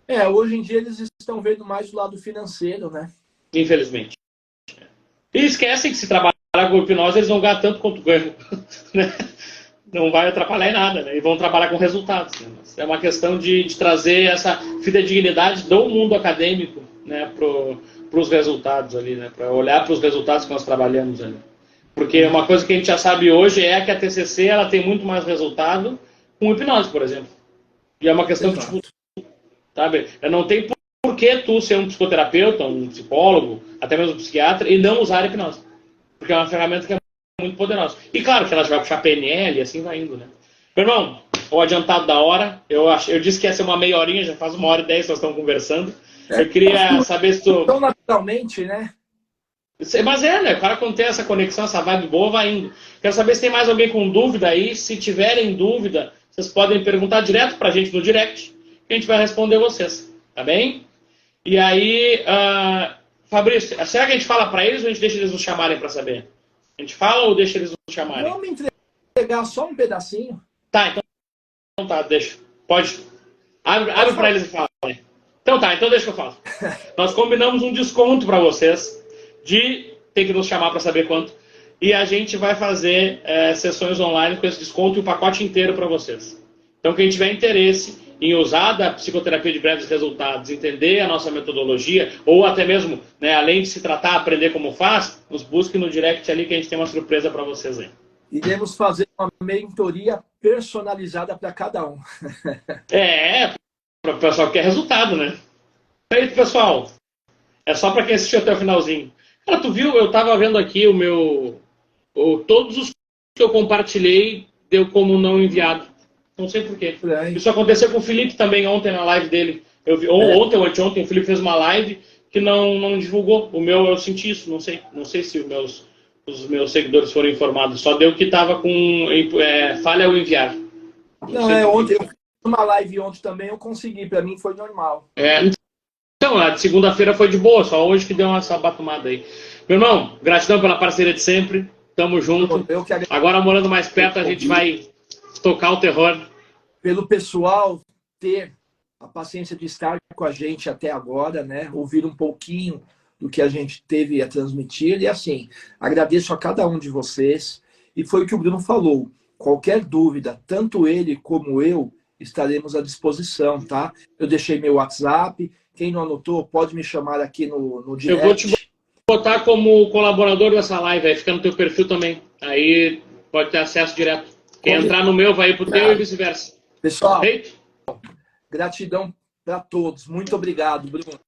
né? Hoje em dia eles estão vendo mais o lado financeiro, né? Infelizmente. E esquecem que se trabalhar com hipnose, eles vão ganhar tanto quanto ganham. Né? Não vai atrapalhar em nada, né? E vão trabalhar com resultados. Né? É uma questão de trazer essa fidedignidade do mundo acadêmico, né, para os resultados ali, né? Para olhar para os resultados que nós trabalhamos ali. Porque uma coisa que a gente já sabe hoje é que a TCC ela tem muito mais resultado com hipnose, por exemplo. E é uma questão que, tipo, sabe? Não tem por que tu ser um psicoterapeuta, um psicólogo, até mesmo um psiquiatra, e não usar a hipnose. Porque é uma ferramenta que é muito poderosa. E claro que ela já vai puxar PNL e assim vai indo, né? Meu irmão, o adiantado da hora, eu disse que ia ser uma meia horinha, já faz 1h10 nós estamos conversando. Eu queria saber se tu... Tão naturalmente, né? Mas né? O cara quando tem essa conexão, essa vibe boa, vai indo. Quero saber se tem mais alguém com dúvida aí. Se tiverem dúvida, vocês podem perguntar direto pra gente no direct, que a gente vai responder vocês. Tá bem? E aí, Fabrício, será que a gente fala pra eles ou a gente deixa eles nos chamarem pra saber? A gente fala ou deixa eles nos chamarem? Vamos entregar só um pedacinho. Tá, então tá, deixa. Pode. Abre pra eles e fala. Então tá, então deixa que eu falo. Nós combinamos um desconto pra vocês de ter que nos chamar pra saber quanto. E a gente vai fazer sessões online com esse desconto e o pacote inteiro pra vocês. Então quem tiver interesse em usar da psicoterapia de breves resultados, entender a nossa metodologia, ou até mesmo, né, além de se tratar, aprender como faz, nos busque no direct ali que a gente tem uma surpresa para vocês aí. Iremos fazer uma mentoria personalizada para cada um. Para o pessoal que quer resultado, né? Feito, pessoal. É só para quem assistiu até o finalzinho. Cara, tu viu? Eu tava vendo aqui todos os que eu compartilhei deu como não enviado. Não sei por quê. Isso aconteceu com o Felipe também ontem na live dele. Eu vi, ontem ou anteontem, o Felipe fez uma live que não divulgou. O meu, eu senti isso, não sei. Não sei se os meus seguidores foram informados. Só deu que tava com falha ao enviar. Ontem, eu fiz uma live ontem também, eu consegui. Para mim foi normal. Então, a de segunda-feira foi de boa, só hoje que deu essa batumada aí. Meu irmão, gratidão pela parceria de sempre. Tamo junto. Agora, morando mais perto, a gente vai tocar o terror. Pelo pessoal ter a paciência de estar com a gente até agora, né? Ouvir um pouquinho do que a gente teve a transmitir. E assim, agradeço a cada um de vocês. E foi o que o Bruno falou. Qualquer dúvida, tanto ele como eu, estaremos à disposição, tá? Eu deixei meu WhatsApp. Quem não anotou, pode me chamar aqui no direct. Eu vou te botar como colaborador dessa live, aí fica no teu perfil também. Aí pode ter acesso direto. Quem entrar no meu vai ir pro teu e vice-versa. Pessoal, gratidão para todos. Muito obrigado, Bruno.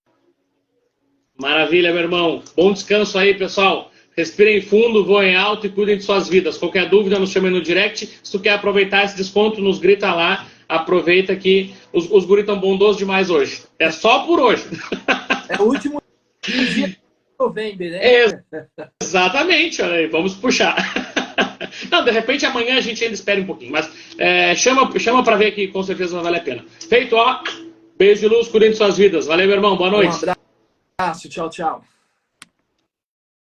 Maravilha, meu irmão. Bom descanso aí, pessoal. Respirem fundo, voem alto e cuidem de suas vidas. Qualquer dúvida, nos chame no direct. Se tu quer aproveitar esse desconto, nos grita lá. Aproveita que os guris estão bondosos demais hoje. É só por hoje. É o último dia de novembro, né? Exatamente. Olha aí, vamos puxar. Não, de repente amanhã a gente ainda espera um pouquinho. Mas chama para ver que com certeza vale a pena. Feito, ó. Beijo de luz, cuidem de suas vidas. Valeu, meu irmão. Boa noite. Um abraço. Tchau, tchau.